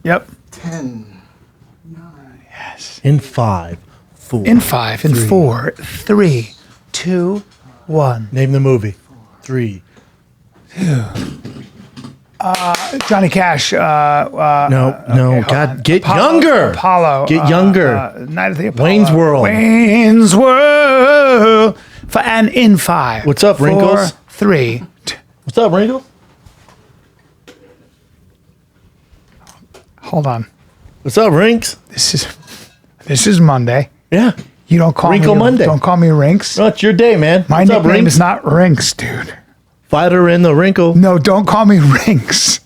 Yep. 10, 9. Yes. In 5, 4. In 5, in 4, 3, 2, 1. Name the movie. 3. Johnny Cash. No. hold God, on. get Apollo, younger. Apollo. Get younger. Night of the Apollo. Wayne's World. Wayne's World. And in 5. What's up, 4, Wrinkles? 3. What's up, Wrinkle? Hold on. What's up, Rinks? This is Monday. Yeah. You don't call Wrinkle me Monday. Don't call me Rinks. No, it's your day, man. My What's up, nickname Rinks? is not Rinks, dude. Fighter in the wrinkle. No, don't call me Rinks.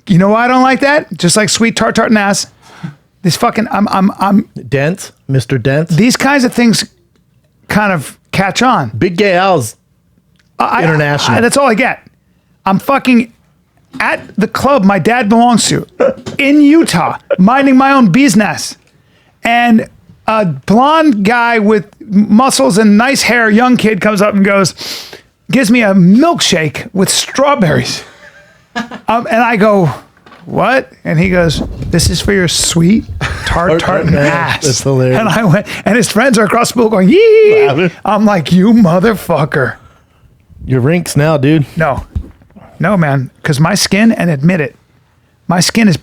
You know why I don't like that? Just like sweet tart and ass. This fucking I'm Dent, Mr. Dent. these kinds of things kind of catch on. Big Gay Al's international. That's all I get. I'm fucking at the club my dad belongs to in Utah, minding my own business. And a blonde guy with muscles and nice hair, young kid, comes up and gives me a milkshake with strawberries. And I go, what? And he goes, this is for your sweet tart and ass. That's hilarious. And I went, and his friends are across the pool going, yee. I'm like, you motherfucker. You're Rinks now, dude. No, man, because my skin, and admit it, my skin is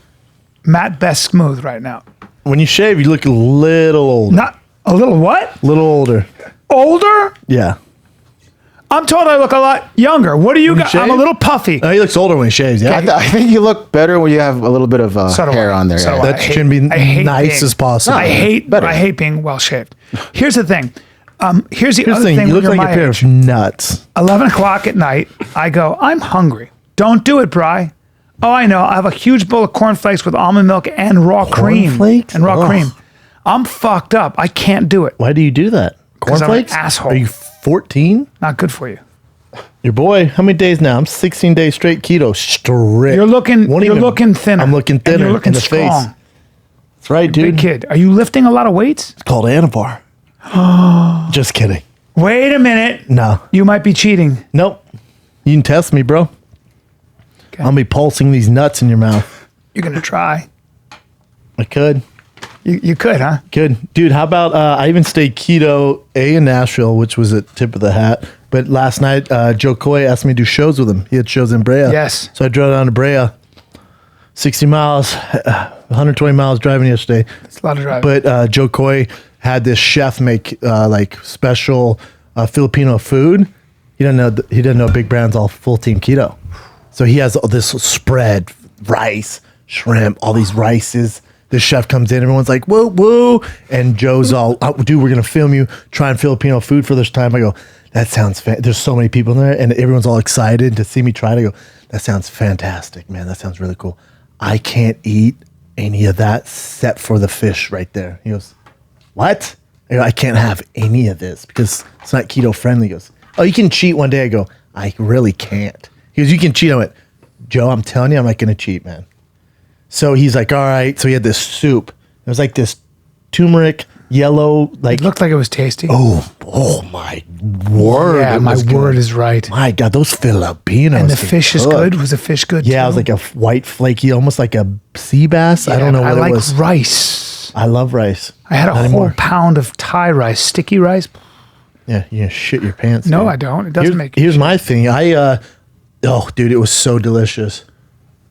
matte best smooth right now. When you shave, you look a little older. Not a little what? Little older. Older? Yeah. I'm told I look a lot younger. What do you got? I'm a shave? little puffy. No, he looks older when he shaves. Yeah. I think you look better when you have a little bit of So do hair I. on there. So do yeah. I. That should be I hate nice being- as possible. I hate being well shaved. Here's the thing. Here's the other thing. You when look you're like a my pair age. of nuts. 11 o'clock at night, I go, I'm hungry. Don't do it, Bri. Oh, I know. I have a huge bowl of cornflakes with almond milk and raw cream. Cornflakes? And raw Ugh. cream. I'm fucked up. I can't do it. Why do you do that? 'Cause I'm an Cornflakes? asshole. Are you 14? Not good for you. Your boy, how many days now? I'm 16 days straight keto. Strict. You're looking thinner. I'm looking And thinner you're looking in the strong. face. That's right, dude. Big kid. Are you lifting a lot of weights? It's called Anavar. Just kidding. Wait a minute. No. You might be cheating. Nope. You can test me, bro. Okay. I'll be pulsing these nuts in your mouth. You're going to try. I could. You could, huh? Good. Dude, how about I even stayed keto in Nashville, which was a tip of the hat. But last night, Jo Koy asked me to do shows with him. He had shows in Brea. Yes. So I drove down to Brea, 60 miles, 120 miles driving yesterday. It's a lot of driving. But Jo Koy had this chef make like special Filipino food. He doesn't know Big Brand's all full team keto. So he has all this spread, rice, shrimp, all these rices. The chef comes in, everyone's like, whoa, whoa. And Joe's all, oh, dude, we're going to film you trying Filipino food for this time. I go, that sounds there's so many people in there. And everyone's all excited to see me try it. I go, that sounds fantastic, man. That sounds really cool. I can't eat any of that except for the fish right there. He goes, what? I go, I can't have any of this because it's not keto friendly. He goes, oh, you can cheat one day. I go, I really can't. He goes, you can cheat. I went, Joe, I'm telling you, I'm not going to cheat, man. So he's like, all right. So he had this soup. It was like this turmeric, yellow, like. It looked like it was tasty. Oh my word. yeah, it my was word good. is right. My God, those Filipinos. And the can fish is cook. good. Was the fish good Yeah, too? it was like a white flaky, almost like a sea bass. I don't know what I like it was. rice. I love rice. I had a Not whole anymore. pound of Thai rice, sticky rice. Yeah, you shit your pants. No, dude. I don't. It doesn't make. Here's my thing. Dude, it was so delicious.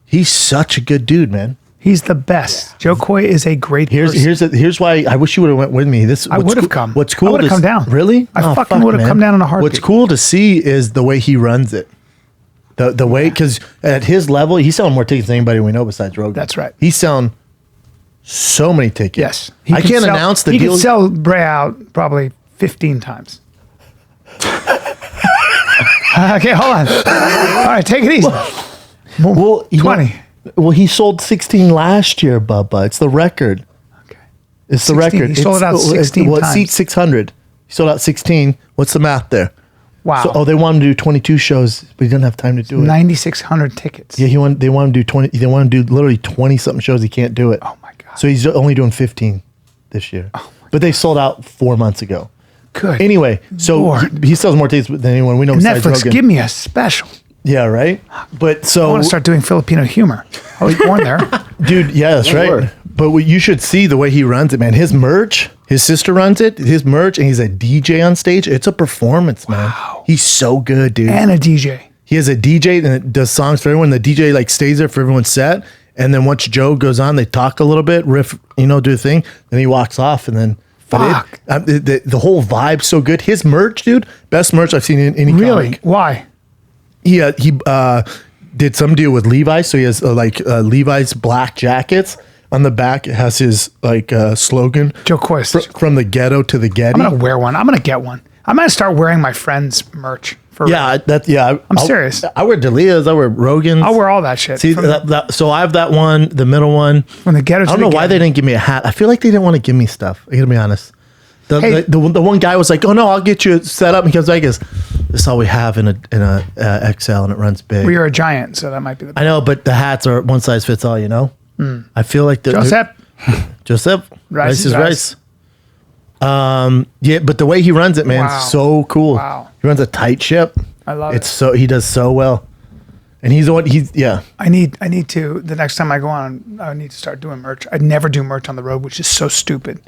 He's such a good dude, man. He's the best. Jo Koy is a great person. Here's why I wish you would have went with me. I would have come. What's cool? I would have come down. Really? I fucking would have come down in a heartbeat. What's cool to see is the way he runs it. The way, because at his level, he's selling more tickets than anybody we know besides Rogan. That's right. He's selling so many tickets. Yes. I can't announce the he deal. could sell Bray out probably 15 times. Okay, hold on. All right, take it easy. Well, 20. Well, he sold 16 last year, Bubba. It's the record. Okay. It's the 16. record. He sold it out 16 Well, it times. seats 600. He sold out 16. What's the math there? Wow. So, they wanted to do 22 shows, but he didn't have time to do it. 9,600 tickets. Yeah, they want to do 20. They want to do literally 20 something shows. He can't do it. Oh my God. So he's only doing 15 this year. But they sold out 4 months ago. Good. Anyway, so Lord. he sells more tickets than anyone we know besides Netflix, Rogan. give me a special. Yeah, right. But I so, want to start doing Filipino humor. I was born there. dude, yeah, that's right. Lord. But what you should see the way he runs it, man. His merch, his sister runs it. His merch, and he's a DJ on stage. It's a performance, man. He's so good, dude. And a DJ. He has a DJ that does songs for everyone. The DJ like stays there for everyone's set, and then once Joe goes on, they talk a little bit, riff, do a thing. Then he walks off, and then Fuck. the whole vibe's so good. His merch, dude, best merch I've seen in any Really? comic. Why? He did some deal with Levi's, so he has Levi's black jackets. On the back, it has his slogan. Jo Koy. From the ghetto to the Getty. I'm going to wear one. I'm going to get one. I'm going to start wearing my friend's merch. I'm serious. I wear Delia's. I wear Rogan's. I'll wear all that shit. See, so I have that one, the middle one. From the ghetto to I don't the know why Getty. they didn't give me a hat. I feel like they didn't want to give me stuff. I gotta be honest. Hey. The one guy was like, "Oh no, I'll get you set up." Because I guess this is all we have in a XL, and it runs big. Well, you're a giant, so that might be the I know, but the hats are one size fits all. I feel like Joseph. Rice is rice. Yeah, but the way he runs it, man, Wow. so cool. Wow. He runs a tight ship. I love It's it. he does so well, and he's the one. Yeah. I need to, the next time I go on, I need to start doing merch. I never do merch on the road, which is so stupid.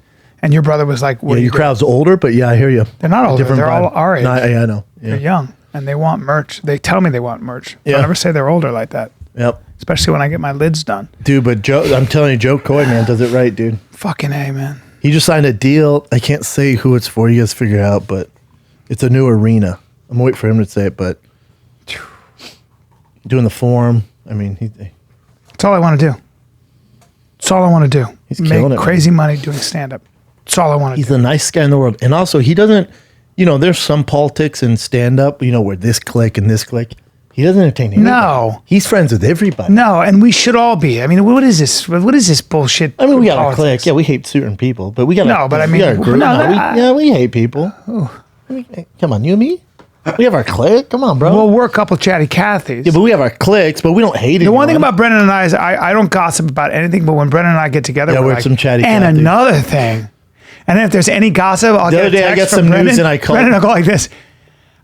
And your brother was like, what Yeah, are you your doing? crowd's older, but yeah, I hear you. They're not older. They're all our age. No, yeah, I know. Yeah. They're young and they want merch. They tell me they want merch. Yeah. I never say they're older like that, Yep. especially when I get my lids done. Dude, but I'm telling you, Jo Koy, man, does it right, dude. Fucking A, man. He just signed a deal. I can't say who it's for. You guys figure it out, but it's a new arena. I'm waiting for him to say it, but doing the Forum. I mean, That's all I want to do. That's all I want to do. He's killing Make it, crazy money doing stand-up. That's all I want to he's do. the nicest guy in the world. And also, he doesn't, there's some politics and stand-up, where this clique and this clique. He doesn't entertain anybody. No. He's friends with everybody. No, and we should all be. I mean, what is this? What is this bullshit? I mean, we got our politics? clique. Yeah, we hate certain people, but we got No, but I we mean, got our group. no, We hate people. Come on, you and me? We have our clique. Come on, bro. Well, we're a couple chatty Cathys. Yeah, but we have our cliques, but we don't hate it. The one thing about Brendan and I is I don't gossip about anything, but when Brendan and I get together, Yeah, we're we're like, some chatty and Cathys. another thing. And then if there's any gossip, I'll The get other a day, I text got from some Brendan. news and I called- Brendan will go like this.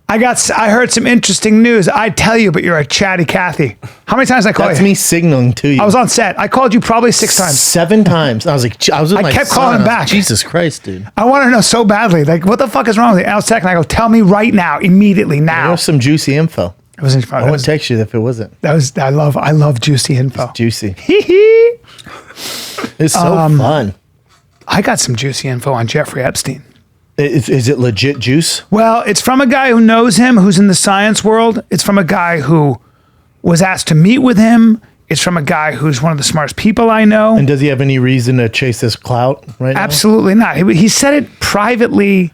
I heard some interesting news. I tell you, but you're a chatty Cathy. How many times I call That's you? me signaling to you. I was on set. I called you probably 6 times. 7 times. I was like, I was with I my kept son. calling I was back. like, Jesus Christ, dude. I want to know so badly. Like, what the fuck is wrong with you? And I was second. I go, tell me right now, immediately now. There's some juicy info. It wasn't fun. I wouldn't text you if it wasn't I love juicy info. juicy. Hee hee. It's so fun. I got some juicy info on Jeffrey Epstein. Is it legit juice? Well, it's from a guy who knows him, who's in the science world. It's from a guy who was asked to meet with him. It's from a guy who's one of the smartest people I know. And does he have any reason to chase this clout right now? Absolutely not. He said it privately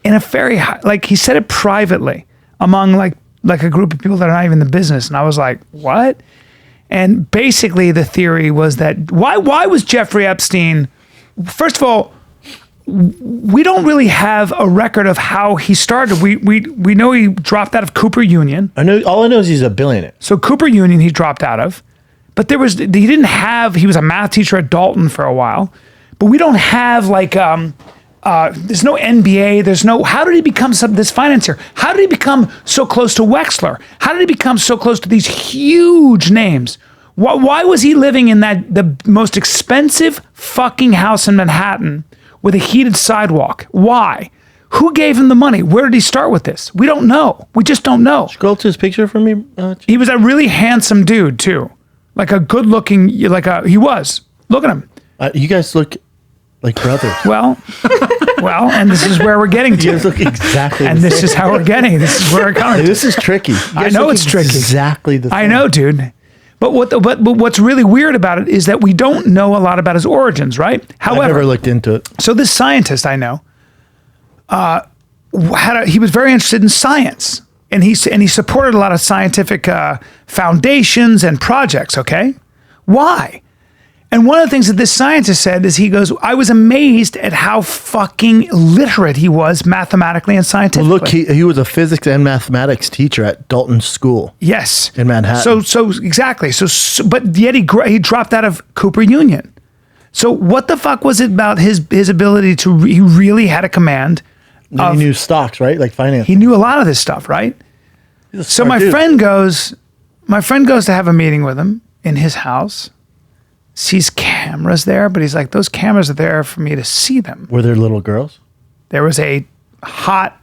in a very high, he said it privately among like a group of people that are not even in the business. And I was like, what? And basically the theory was that why was Jeffrey Epstein, first of all, we don't really have a record of how he started. We know he dropped out of Cooper Union. All I know is he's a billionaire. So Cooper Union he dropped out of. But he was a math teacher at Dalton for a while. But we don't have there's no NBA, how did he become this financier? How did he become so close to Wexler? How did he become so close to these huge names? Why was he living in the most expensive fucking house in Manhattan with a heated sidewalk? Why? Who gave him the money? Where did he start with this? We don't know. We just don't know. Scroll to his picture for me. He was a really handsome dude too. Like a good looking, he was. Look at him. You guys look like brothers. Well, and this is where we're getting You guys to. look exactly And the this same. is how we're getting. This is where we're coming to. This is tricky. You I guys know look it's tricky. Exactly the same. I know, dude. But what's really weird about it is that we don't know a lot about his origins, right? I've never looked into it. So this scientist I know, he was very interested in science, and he supported a lot of scientific foundations and projects. Okay, why? And one of the things that this scientist said is he goes, I was amazed at how fucking literate he was mathematically and scientifically. Look, he was a physics and mathematics teacher at Dalton School. Yes. In Manhattan. So exactly. So but yet he dropped out of Cooper Union. So what the fuck was it about his ability he really had a command He knew stocks, right? Like finance. He knew a lot of this stuff, right? So my friend goes to have a meeting with him in his house, sees cameras there, but he's like, those cameras are there for me to see them. Were there little girls? There was a hot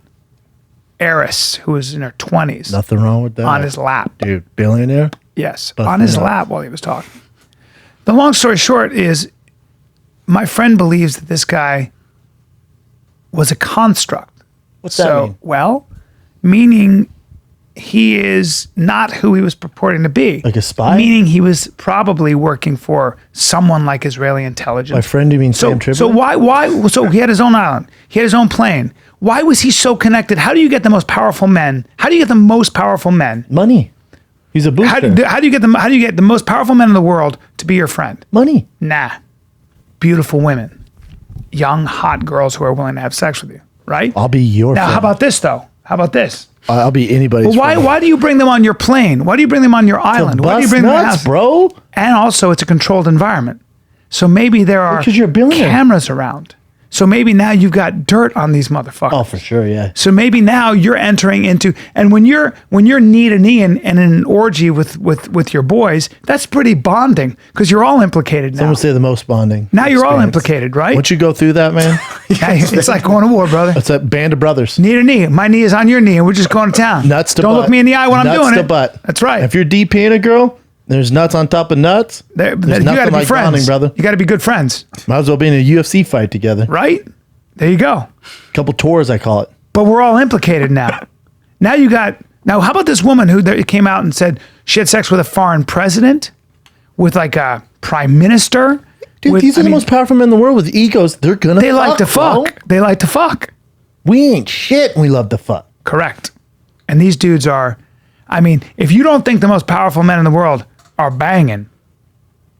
heiress who was in her 20s. Nothing wrong with that. On his lap. Dude, billionaire? Yes, Busting on his up. lap while he was talking. The long story short is my friend believes that this guy was a construct. What's that mean? Well, meaning he is not who he was purporting to be. Like a spy? Meaning he was probably working for someone like Israeli intelligence. My friend, you mean Sam Tripoli? So why? So he had his own island. He had his own plane. Why was he so connected? How do you get the most powerful men? How do you get the most powerful men? Money. He's a booster. How do you get the most powerful men in the world to be your friend? Money. Nah. Beautiful women. Young, hot girls who are willing to have sex with you, right? I'll be your Now, friend. how about this, though? How about this? I'll be anybody's Well, friend. why do you bring them on your plane? Why do you bring them on your island? Why do you Bust bring them to your nuts, house? bro? And also, it's a controlled environment. So maybe there are Because you're a billionaire. cameras around. So maybe now you've got dirt on these motherfuckers. Oh, for sure, yeah. So maybe now you're entering into, and when you're knee to knee and in an orgy with your boys, that's pretty bonding because you're all implicated now. Some would say the most bonding. Now you're all experience. implicated, right? Once you go through that, man, Yeah, it's like going to war, brother. it's a band of brothers. Knee to knee. My knee is on your knee, and we're just going to town. Nuts to Don't butt. look me in the eye when I'm Nuts doing to it. butt. That's right. If you're DPing a girl, there's nuts on top of nuts. You There's got to nothing be like friends, bonding, brother. You got to be good friends, Might as well be in a UFC fight together. right? There you go. Couple tours, I call it. But we're all implicated now. Now how about this woman who came out and said she had sex with a foreign president, with like a prime minister? Dude, these are the most powerful men in the world with egos. They're gonna They like to bro. fuck. They like to fuck. We ain't shit. We love to fuck. Correct. And these dudes are, if you don't think the most powerful men in the world are banging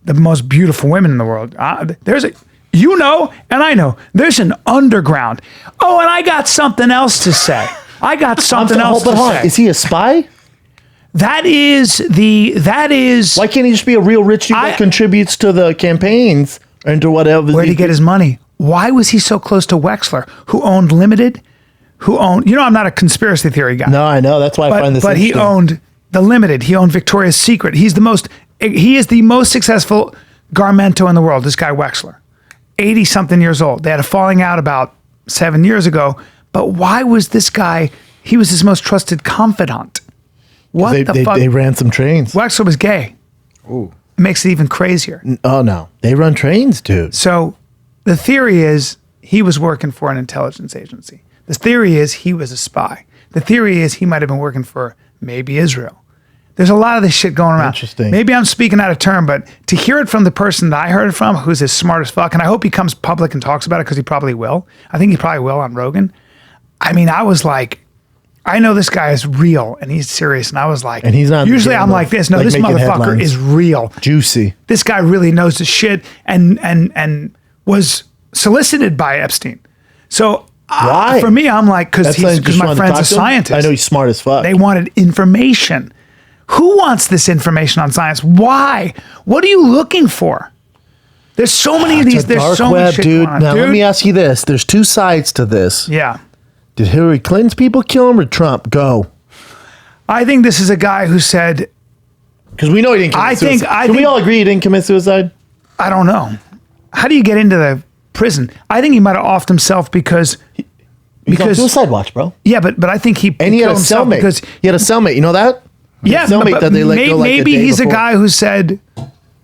the most beautiful women in the world, and I know, there's an underground. Oh, and I got something else to say. Hold on. say. Is he a spy? That is. Why can't he just be a real rich dude that contributes to the campaigns and to whatever? Where did he get his money? Why was he so close to Wexler, who owned Limited, I'm not a conspiracy theory guy. No, I know. That's why I find this But he interesting. owned the Limited. He owned Victoria's Secret. He is the most successful garmento in the world, this guy Wexler. 80-something years old. They had a falling out about 7 years ago. But why was this guy, he was his most trusted confidant. What the fuck? They ran some trains. Wexler was gay. Ooh. It makes it even crazier. Oh, no. They run trains, dude. So the theory is he was working for an intelligence agency. The theory is he was a spy. The theory is he might have been working for maybe Israel. There's a lot of this shit going around. Interesting. Maybe I'm speaking out of turn, but to hear it from the person that I heard it from, who's as smart as fuck, and I hope he comes public and talks about it because he probably will. I think he probably will on Rogan. I was like, I know this guy is real and he's serious. And I was like, And he's not usually the game I'm of, like this. No, like, this making motherfucker headlines. is real. Juicy. This guy really knows the shit and was solicited by Epstein. So Why? for me, I'm like, because That's just my wanted to friend's talk a to him? scientist. I know he's smart as fuck. They wanted information. Who wants this information on science? Why? What are you looking for? There's so many of these. It's a There's dark so web, much shit dude. going on. Now, let Dude, me ask you this. There's two sides to this. yeah. Did Hillary Clinton's people kill him or Trump? Go. I think this is a guy who said, Because we know he didn't commit suicide. Can we all agree he didn't commit suicide? I don't know. How do you get into the prison? I think he might have offed himself because He's on suicide watch, bro. yeah, but I think he And he had a killed himself cellmate. because He had a cellmate. You know that? yeah, Cellmate but that they let go like a maybe day he's before. a guy who said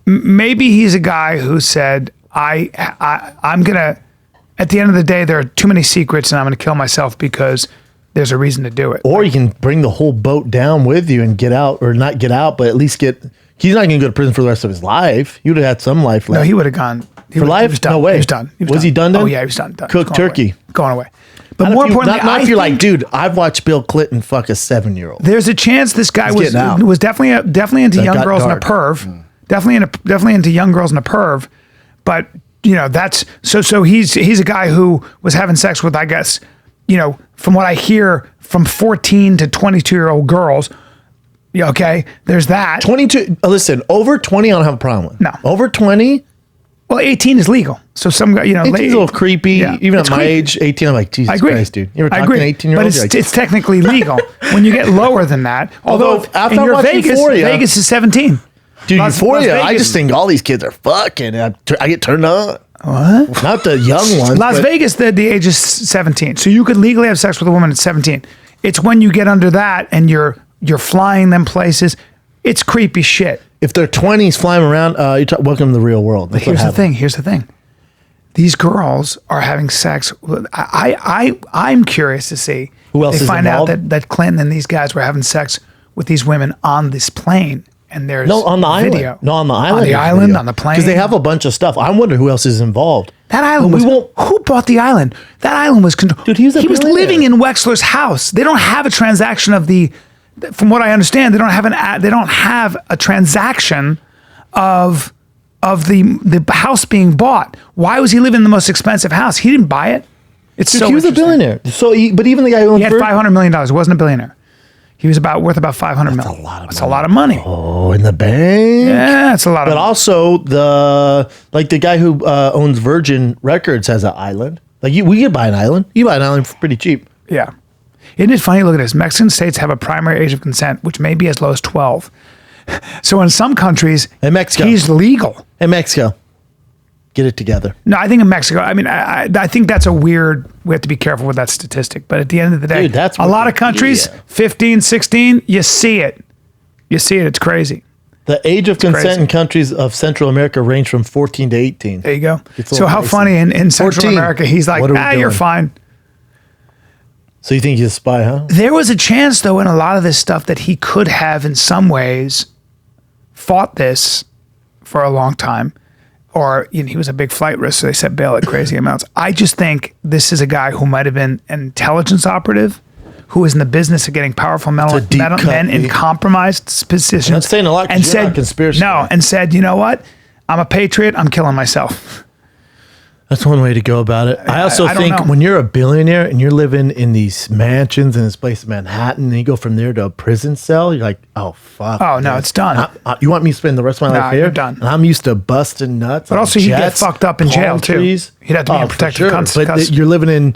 maybe he's a guy who said I'm gonna at the end of the day there are too many secrets and I'm gonna kill myself because there's a reason to do it. Or you can bring the whole boat down with you and get out, or not get out, but at least get. He's not going to go to prison for the rest of his life. He would have had some life left. No, he would have gone For life? He was done. No way. He was done. Was he done then? Oh yeah, he was done. He was Cooked going turkey. away. Going away. But Not more if you- importantly, not I if you're think like, dude, I've watched Bill Clinton fuck a 7-year-old. there's a chance this guy He's getting out. was definitely into That young got girls dark. and a perv. Definitely into young girls and a perv. But that's so he's a guy who was having sex with, I guess, from what I hear, from 14 to 22-year-old girls. Yeah, okay, there's that. 22. Listen, over 20, I don't have a problem with. No. Over 20. Well, 18 is legal. So some guy, 18's a little creepy. Yeah, Even it's at my creepy. age, 18, I'm like, Jesus I agree. Christ, dude. You ever I talk to agree. an 18-year-old? But it's technically legal. When you get lower than that, although after in I your watched Vegas, Euphoria- Vegas is 17. Dude, Las Euphoria, I Vegas- just think all these kids are fucking. I get turned on. What? Not the young ones. Las but Vegas, the age is 17. So you could legally have sex with a woman at 17. It's when you get under that and you're flying them places. It's creepy shit. If they're 20s flying around, welcome to the real world. That's what happened. Here's the thing. These girls are having sex. I'm curious to see. Who else they is find out involved? that Clinton and these guys were having sex with these women on this plane, and there's No, on the video. island. No, on the island. On the there's island, video. on the plane. Because they have a bunch of stuff. I wonder who else is involved. That island But was. we won't- Who bought the island? That island was controlled. Dude, he was living in Wexler's house. They don't have a transaction of the. From what I understand, they don't have a transaction of the house being bought. Why was he living in the most expensive house? He didn't buy it. It's Dude, so he was a interesting. billionaire. But even the guy who owned He had $500 million. He wasn't a billionaire. He was worth about $500 million. That's a lot of money. Oh, in the bank. Yeah, it's a lot of But money. also the guy who owns Virgin Records has an island. We could buy an island. You buy an island for pretty cheap. Yeah. Isn't it funny? Look at this. Mexican states have a primary age of consent, which may be as low as 12. So in some countries, In Mexico. he's legal. In Mexico, get it together. No, I think in Mexico, I think that's a weird, we have to be careful with that statistic. But at the end of the day, Dude, that's a lot of countries, 15, 16, you see it. You see it. It's crazy. The age of consent crazy. in countries of Central America range from 14 to 18. There you go. It's a So little how racist. funny in Central 14. America, he's like, What are we you're doing? fine. So you think he's a spy, huh? There was a chance, though, in a lot of this stuff that he could have, in some ways, fought this for a long time. Or he was a big flight risk, so they set bail at crazy amounts. I just think this is a guy who might have been an intelligence operative who is in the business of getting powerful a deep cut, men in Pete. compromised positions. Not saying a lot 'cause you're not a conspiracy no, guy. and said, you know what? I'm a patriot. I'm killing myself. That's one way to go about it. I also I don't think know. when you're a billionaire and you're living in these mansions in this place in Manhattan, and you go from there to a prison cell, you're like, oh, fuck. Oh, no, man. it's done. You want me to spend the rest of my Nah, life here? you're done. And I'm used to busting nuts. But also he'd get fucked up in jail, too. He'd have to be in for protective But custody. you're living in,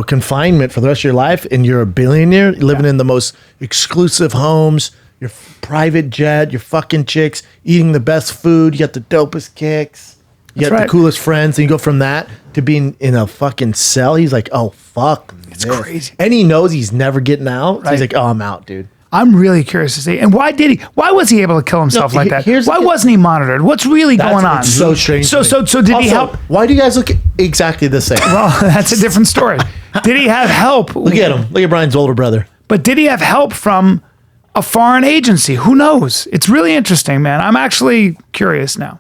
confinement for the rest of your life, and you're a billionaire, you're living in the most exclusive homes, your private jet, your fucking chicks, eating the best food, you got the dopest kicks. You That's got right. the coolest friends, and you go from that to being in a fucking cell. He's like, oh, fuck. It's crazy. And he knows he's never getting out. So Right. he's like, oh, I'm out, dude. I'm really curious to see. And why was he able to kill himself like that? here's Why the- wasn't he monitored? What's really going on? It's so strange. So to me. did he Also, help? Why do you guys look exactly the same? Well, that's a different story. Did he have help? Look at him. Look at Brian's older brother. But did he have help from a foreign agency? Who knows? It's really interesting, man. I'm actually curious now.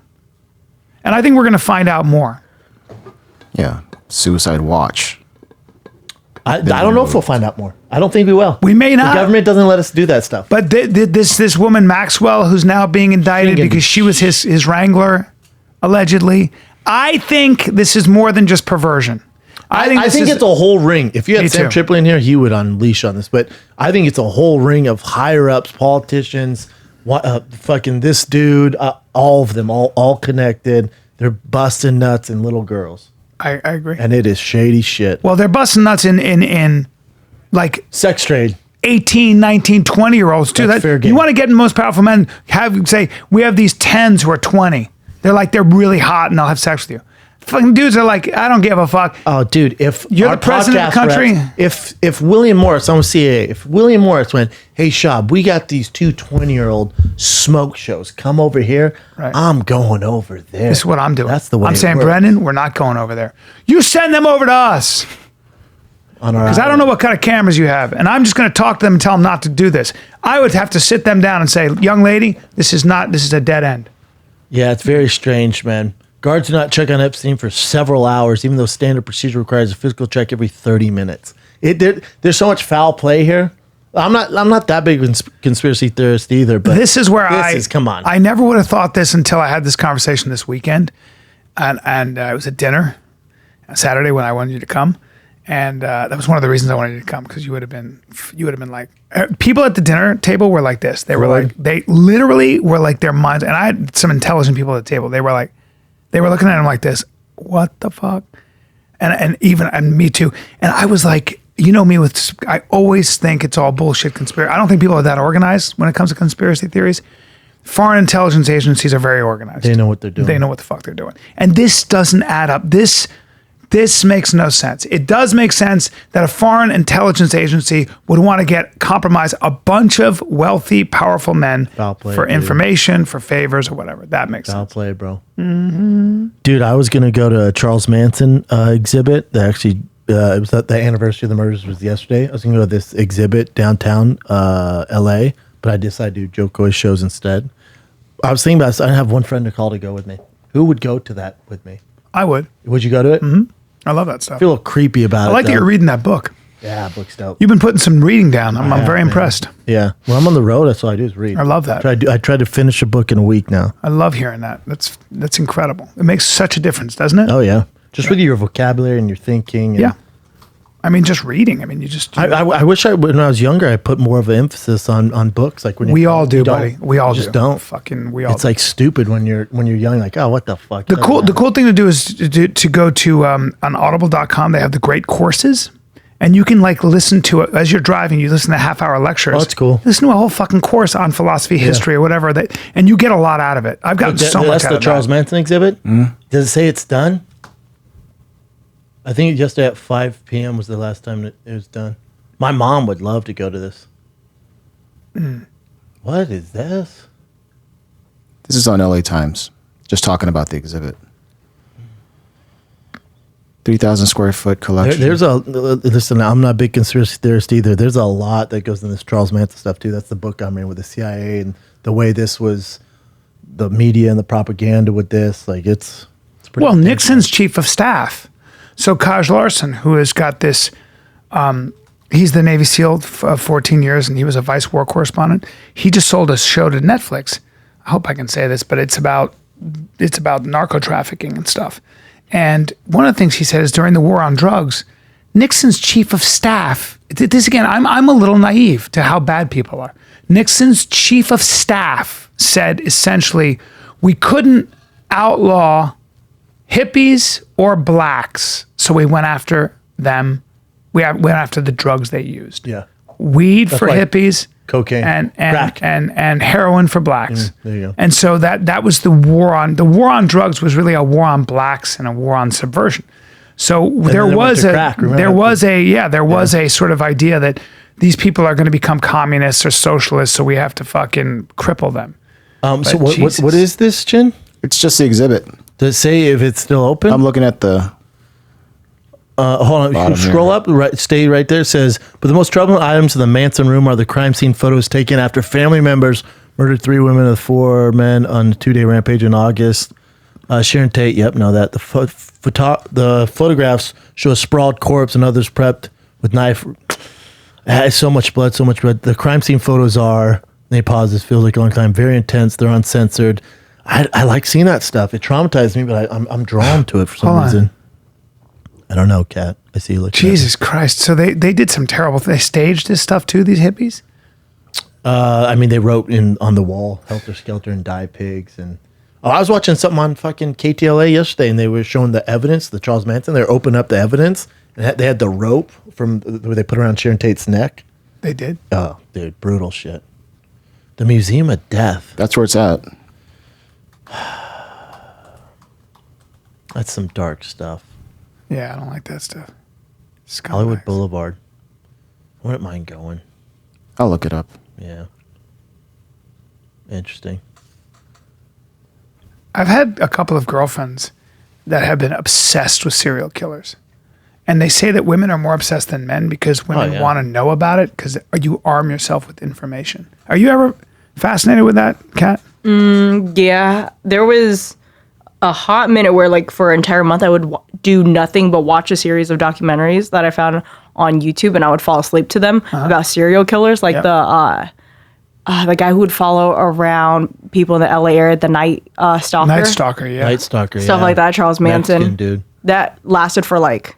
And I think we're going to find out more. Yeah. Suicide watch. I don't know if we'll find out more. I don't think we will. We may not. The government doesn't let us do that stuff. But this woman, Maxwell, who's now being indicted Friggin' because she was his wrangler, allegedly. I think this is more than just perversion. I this think is- it's a whole ring. If you Me had Sam too. Tripoli in here, he would unleash on this. But I think it's a whole ring of higher ups, politicians, fucking this dude, all of them, all connected. They're busting nuts and little girls, I agree. and it is shady shit. Well, they're busting nuts in like Sex trade. 18, 19, 20-year-olds too. That's fair game. You want to get the most powerful men, say, we have these 10s who are 20. They're really hot and they'll have sex with you. Fucking dudes are like, I don't give a fuck. Oh, dude! If You're our the president of the podcast country. reps- if William Morris, I'm CAA, if William Morris went, hey Schaub, we got these 20-year-old smoke shows. Come over here. Right. I'm going over there. This is what I'm doing. That's the way. I'm it saying, works. Brendan, we're not going over there. You send them over to us. On our Because I don't know what kind of cameras you have. And I'm just going to talk to them and tell them not to do this. I would have to sit them down and say, young lady, this is a dead end. Yeah, it's very strange, man. Guards do not check on Epstein for several hours, even though standard procedure requires a physical check every 30 minutes. There's so much foul play here. I'm not that big of a conspiracy theorist either, but This is where come on. I never would have thought this until I had this conversation this weekend. And it was at dinner Saturday when I wanted you to come. And that was one of the reasons I wanted you to come, because you would have been like, people at the dinner table were like this. They were Really? like, they literally were like, their minds. And I had some intelligent people at the table. They were like, They were looking at him like this. What the fuck? And me too. And I was like, you know me I always think it's all bullshit conspiracy. I don't think people are that organized when it comes to conspiracy theories. Foreign intelligence agencies are very organized. They know what they're doing. They know what the fuck they're doing. And this doesn't add up. This makes no sense. It does make sense that a foreign intelligence agency would want to compromise a bunch of wealthy, powerful men for information, for favors, or whatever. That makes sense. Foul play, bro. Mm-hmm. Dude, I was going to go to a Charles Manson exhibit. That actually, it was the anniversary of the murders was yesterday. I was going to go to this exhibit downtown LA, but I decided to do Jo Koy shows instead. I was thinking about this. I have one friend to call to go with me. Who would go to that with me? I would. Would you go to it? Mm-hmm. I love that stuff. I feel a little creepy about it. I like that you're reading that book. Yeah, book's dope. You've been putting some reading down. I'm very impressed. Yeah. When I'm on the road, that's all I do is read. I love that. I try to finish a book in a week now. I love hearing that. That's incredible. It makes such a difference, doesn't it? Oh, yeah. Just with your vocabulary and your thinking. And yeah. I mean, just reading. I mean, you just... I wish when I was younger, I put more of an emphasis on books. Like when we all do, buddy. We all just don't. Fucking, we all. It's like stupid when you're young. Like, oh, what the fuck? The cool thing to do is to go to on audible.com. They have the great courses, and you can like listen to it as you're driving. You listen to half-hour lectures. Oh, that's cool. Listen to a whole fucking course on philosophy, history, or whatever. And you get a lot out of it. I've gotten so much out of that. That's the Charles Manson exhibit. Mm-hmm. Does it say it's done? I think yesterday at 5 p.m. was the last time that it was done. My mom would love to go to this. What is this? This is on LA Times. Just talking about the exhibit. 3,000 square foot collection. Listen, I'm not a big conspiracy theorist either. There's a lot that goes in this Charles Manson stuff too. That's the book I'm in with the CIA and the way this was, the media and the propaganda with this. Like it's pretty. Well, Nixon's chief of staff. So Kaj Larson, who has got this, he's the Navy SEAL for 14 years, and he was a vice war correspondent. He just sold a show to Netflix. I hope I can say this, but it's about narco trafficking and stuff. And one of the things he said is during the war on drugs, Nixon's chief of staff. This again, I'm a little naive to how bad people are. Nixon's chief of staff said essentially, we couldn't outlaw hippies or blacks, so we went after them. We went after the drugs they used. Yeah, weed for like hippies, cocaine, and heroin for blacks. There you go. And so that was the war on drugs was really a war on blacks and a war on subversion. So there was a sort of idea that these people are going to become communists or socialists, so we have to fucking cripple them. So what is this, Chin? It's just the exhibit. Does it say if it's still open? I'm looking at the... hold on, scroll up, stay right there. It says, but the most troubling items in the Manson room are the crime scene photos taken after family members murdered 3 women and 4 men on a 2-day rampage in August. Sharon Tate, that. The photographs show a sprawled corpse and others prepped with knife. So much blood. The crime scene photos are, they pause, this feels like a long time, very intense, they're uncensored. I like seeing that stuff. It traumatized me, but I'm drawn to it for some reason. I don't know, Kat. I see you looking. Jesus Christ! So they did some terrible. They staged this stuff too. These hippies. They wrote on the wall, "Helter Skelter" and "Die Pigs." And I was watching something on fucking KTLA yesterday, and they were showing the evidence, the Charles Manson. They were opening up the evidence, and they had the rope from where they put around Sharon Tate's neck. They did. Oh, dude, brutal shit. The Museum of Death. That's where it's at. That's some dark stuff. Yeah, I don't like that stuff. Hollywood Boulevard. I wouldn't mind going. I'll look it up. Yeah. Interesting. I've had a couple of girlfriends that have been obsessed with serial killers. And they say that women are more obsessed than men because women want to know about it because you arm yourself with information. Are you ever fascinated with that, Kat? Yeah. There was a hot minute where, like, for an entire month, I would do nothing but watch a series of documentaries that I found on YouTube, and I would fall asleep to them about serial killers, like the guy who would follow around people in the LA area, the Night Stalker. Night Stalker, yeah. Night Stalker, Stuff like that, Charles Manson. Mexican dude. That lasted for like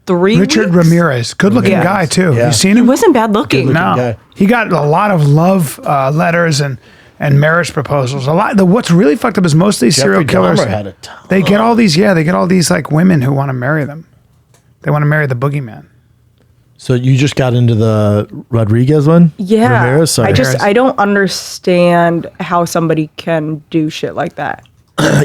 3 Richard weeks. Ramirez, good-looking guy too. Yeah. You seen He him? wasn't bad looking. No, guy. he got a lot of love letters, and and marriage proposals. A lot. What's really fucked up is most of these serial Jeffrey killers. Dahmer had a ton. They get all these. Yeah, they get all these like women who want to marry them. They want to marry the boogeyman. So you just got into the Rodriguez one? Yeah. Ramirez? Sorry. I don't understand how somebody can do shit like that.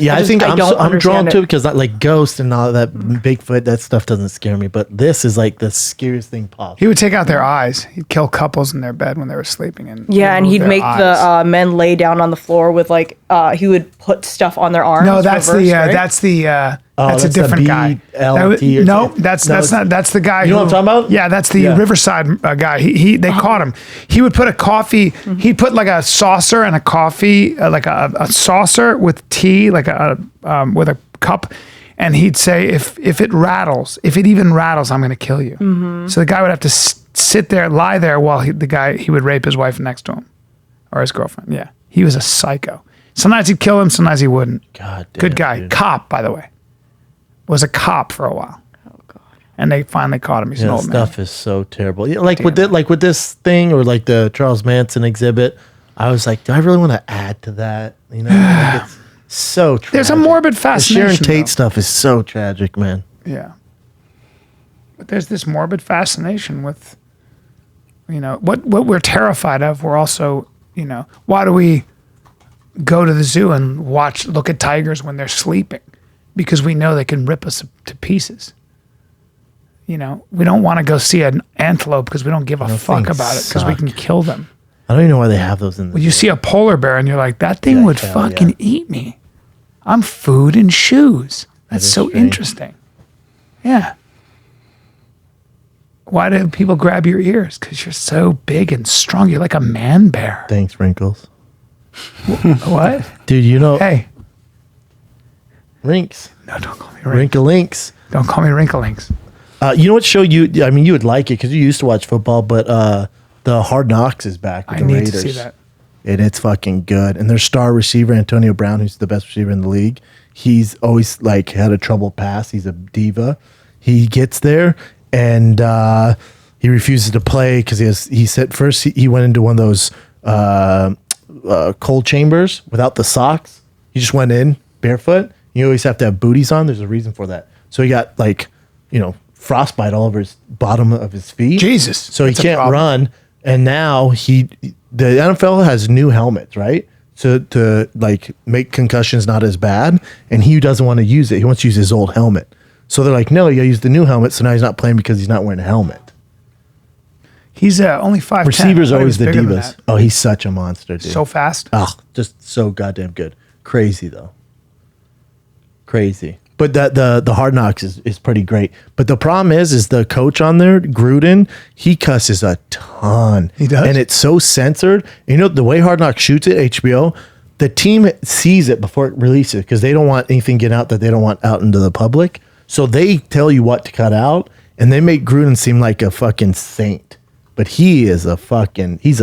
Yeah, I think I I'm don't drawn understand to it. it because like Ghost and all that Bigfoot, that stuff doesn't scare me. But this is like the scariest thing possible. He would take out their eyes. He'd kill couples in their bed when they were sleeping. And Yeah, and remove he'd their make eyes. the men lay down on the floor with like he would put stuff on their arms. No, that's reverse, right? that's a that's the different guy. BLT or No, something. that's No, not. That's the guy. You know what I'm talking about? Yeah, that's the Yeah. Riverside guy. They caught him. He would put a coffee. He'd put like a saucer and a coffee, like a saucer with tea, like with a cup, and he'd say, if it rattles, if it even rattles, I'm going to kill you. So the guy would have to sit there, lie there while he would rape his wife next to him, or his girlfriend. Yeah, he was a psycho. Sometimes he'd kill him, sometimes he wouldn't. God damn, Good guy. dude. Cop, by the way. Was a cop for a while. Oh God. And they finally caught him. He's an Yeah, old stuff man. is so terrible. Yeah, like with this thing or like the Charles Manson exhibit, I was like, do I really want to add to that? You know, like it's so tragic. There's a morbid The fascination. Sharon Tate though. stuff is so tragic, man. Yeah. But there's this morbid fascination with, what we're terrified of. We're also, why do we go to the zoo and look at tigers when they're sleeping? Because we know they can rip us to pieces. We don't want to go see an antelope because we don't give a fuck things about it because we suck. can kill them. I don't even know why they have those in the You see a polar bear and you're like, that thing Yeah, would hell fucking yeah. eat me. I'm food and shoes. That's is so strange. interesting. Yeah. Why do people grab your ears? Because you're so big and strong. You're like a man bear. Thanks, Wrinkles. What? Dude, you know, Hey. Rinks. No, don't call me Wrinkle. Wrinkle-links. Don't call me Wrinklelinks. You know what show you would like it because you used to watch football, but the Hard Knocks is back with I the need Raiders. to see that. And it's fucking good. And their star receiver, Antonio Brown, who's the best receiver in the league, he's always like had a troubled past. He's a diva. He gets there and he refuses to play because he said first he went into one of those cold chambers without the socks. He just went in barefoot. You always have to have booties on. There's a reason for that. So he got frostbite all over his bottom of his feet. Jesus, So he that's a can't problem. run. And now the NFL has new helmets, right? To like make concussions not as bad. And he doesn't want to use it. He wants to use his old helmet. So they're like, no, you gotta use the new helmet. So now he's not playing because he's not wearing a helmet. He's only 5'10". Receivers I are thought he always was the bigger than divas. that. Oh, he's such a monster, dude. So fast. Oh, just so goddamn good. Crazy though. Crazy. But the Hard Knocks is pretty great. But the problem is the coach on there, Gruden, he cusses a ton. He does? And it's so censored. You know, the way Hard Knocks shoots it, HBO, the team sees it before it releases because they don't want anything get out that they don't want out into the public. So they tell you what to cut out, and they make Gruden seem like a fucking saint. But he's a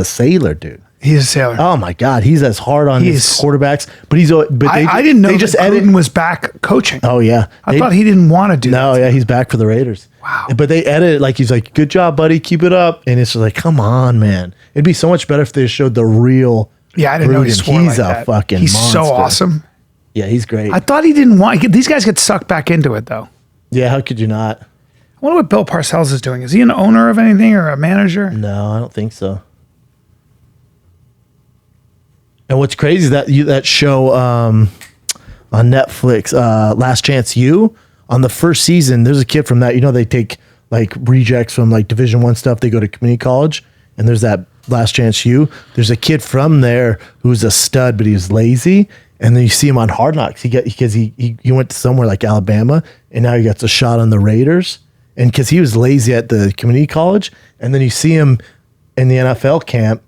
sailor, dude. He's a sailor. Oh my God, he's as hard on his He's- quarterbacks, but I didn't know they that just Gruden edit. was back coaching. Oh yeah, I thought he didn't want to do No, that. yeah, he's back for the Raiders. Wow. But they edit it like he's like, "Good job, buddy, keep it up," and it's just like, "Come on, man." It'd be so much better if they showed the real. Yeah, I didn't know he Gruden. swore He's like a that. fucking. He's so monster. awesome. Yeah, he's great. I thought he didn't want. These guys get sucked back into it though. Yeah, how could you not? I wonder what Bill Parcells is doing. Is he an owner of anything or a manager? No, I don't think so. And what's crazy is that show on Netflix, Last Chance U, on the first season, there's a kid from that. You know, they take like rejects from like Division I stuff. They go to community college, and there's that Last Chance U. There's a kid from there who's a stud, but he was lazy. And then you see him on Hard Knocks. Because he went to somewhere like Alabama, and now he gets a shot on the Raiders. And because he was lazy at the community college, and then you see him in the NFL camp.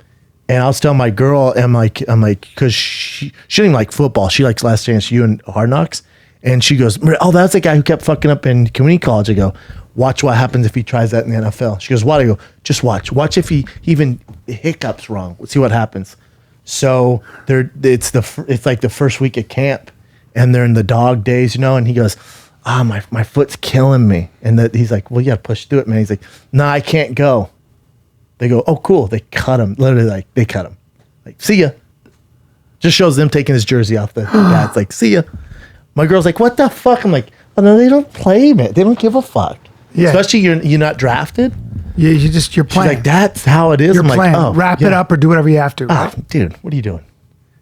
And I was telling my girl, I'm like, because she didn't even like football. She likes Last Chance U and Hard Knocks. And she goes, "Oh, that's the guy who kept fucking up in community college." I go, "Watch what happens if he tries that in the NFL." She goes, "What?" I go, "Just watch. Watch if he even hiccups wrong. Let's see what happens." So it's like the first week at camp, and they're in the dog days, and he goes, my foot's killing me. And he's like, "Well, you gotta push through it, man." He's like, "Nah, I can't go." They go, "Oh, cool." They cut him. Literally, like, they cut him. Like, "See ya." Just shows them taking his jersey off the dad's like, see ya. My girl's like, what the fuck? I'm like, oh no, they don't play, man. They don't give a fuck. Yeah. Especially you're not drafted. Yeah, you're She's playing. like, that's how it is. You're I'm playing. like, oh, Wrap yeah. it up or do whatever you have to. Ah, Right? dude, what are you doing?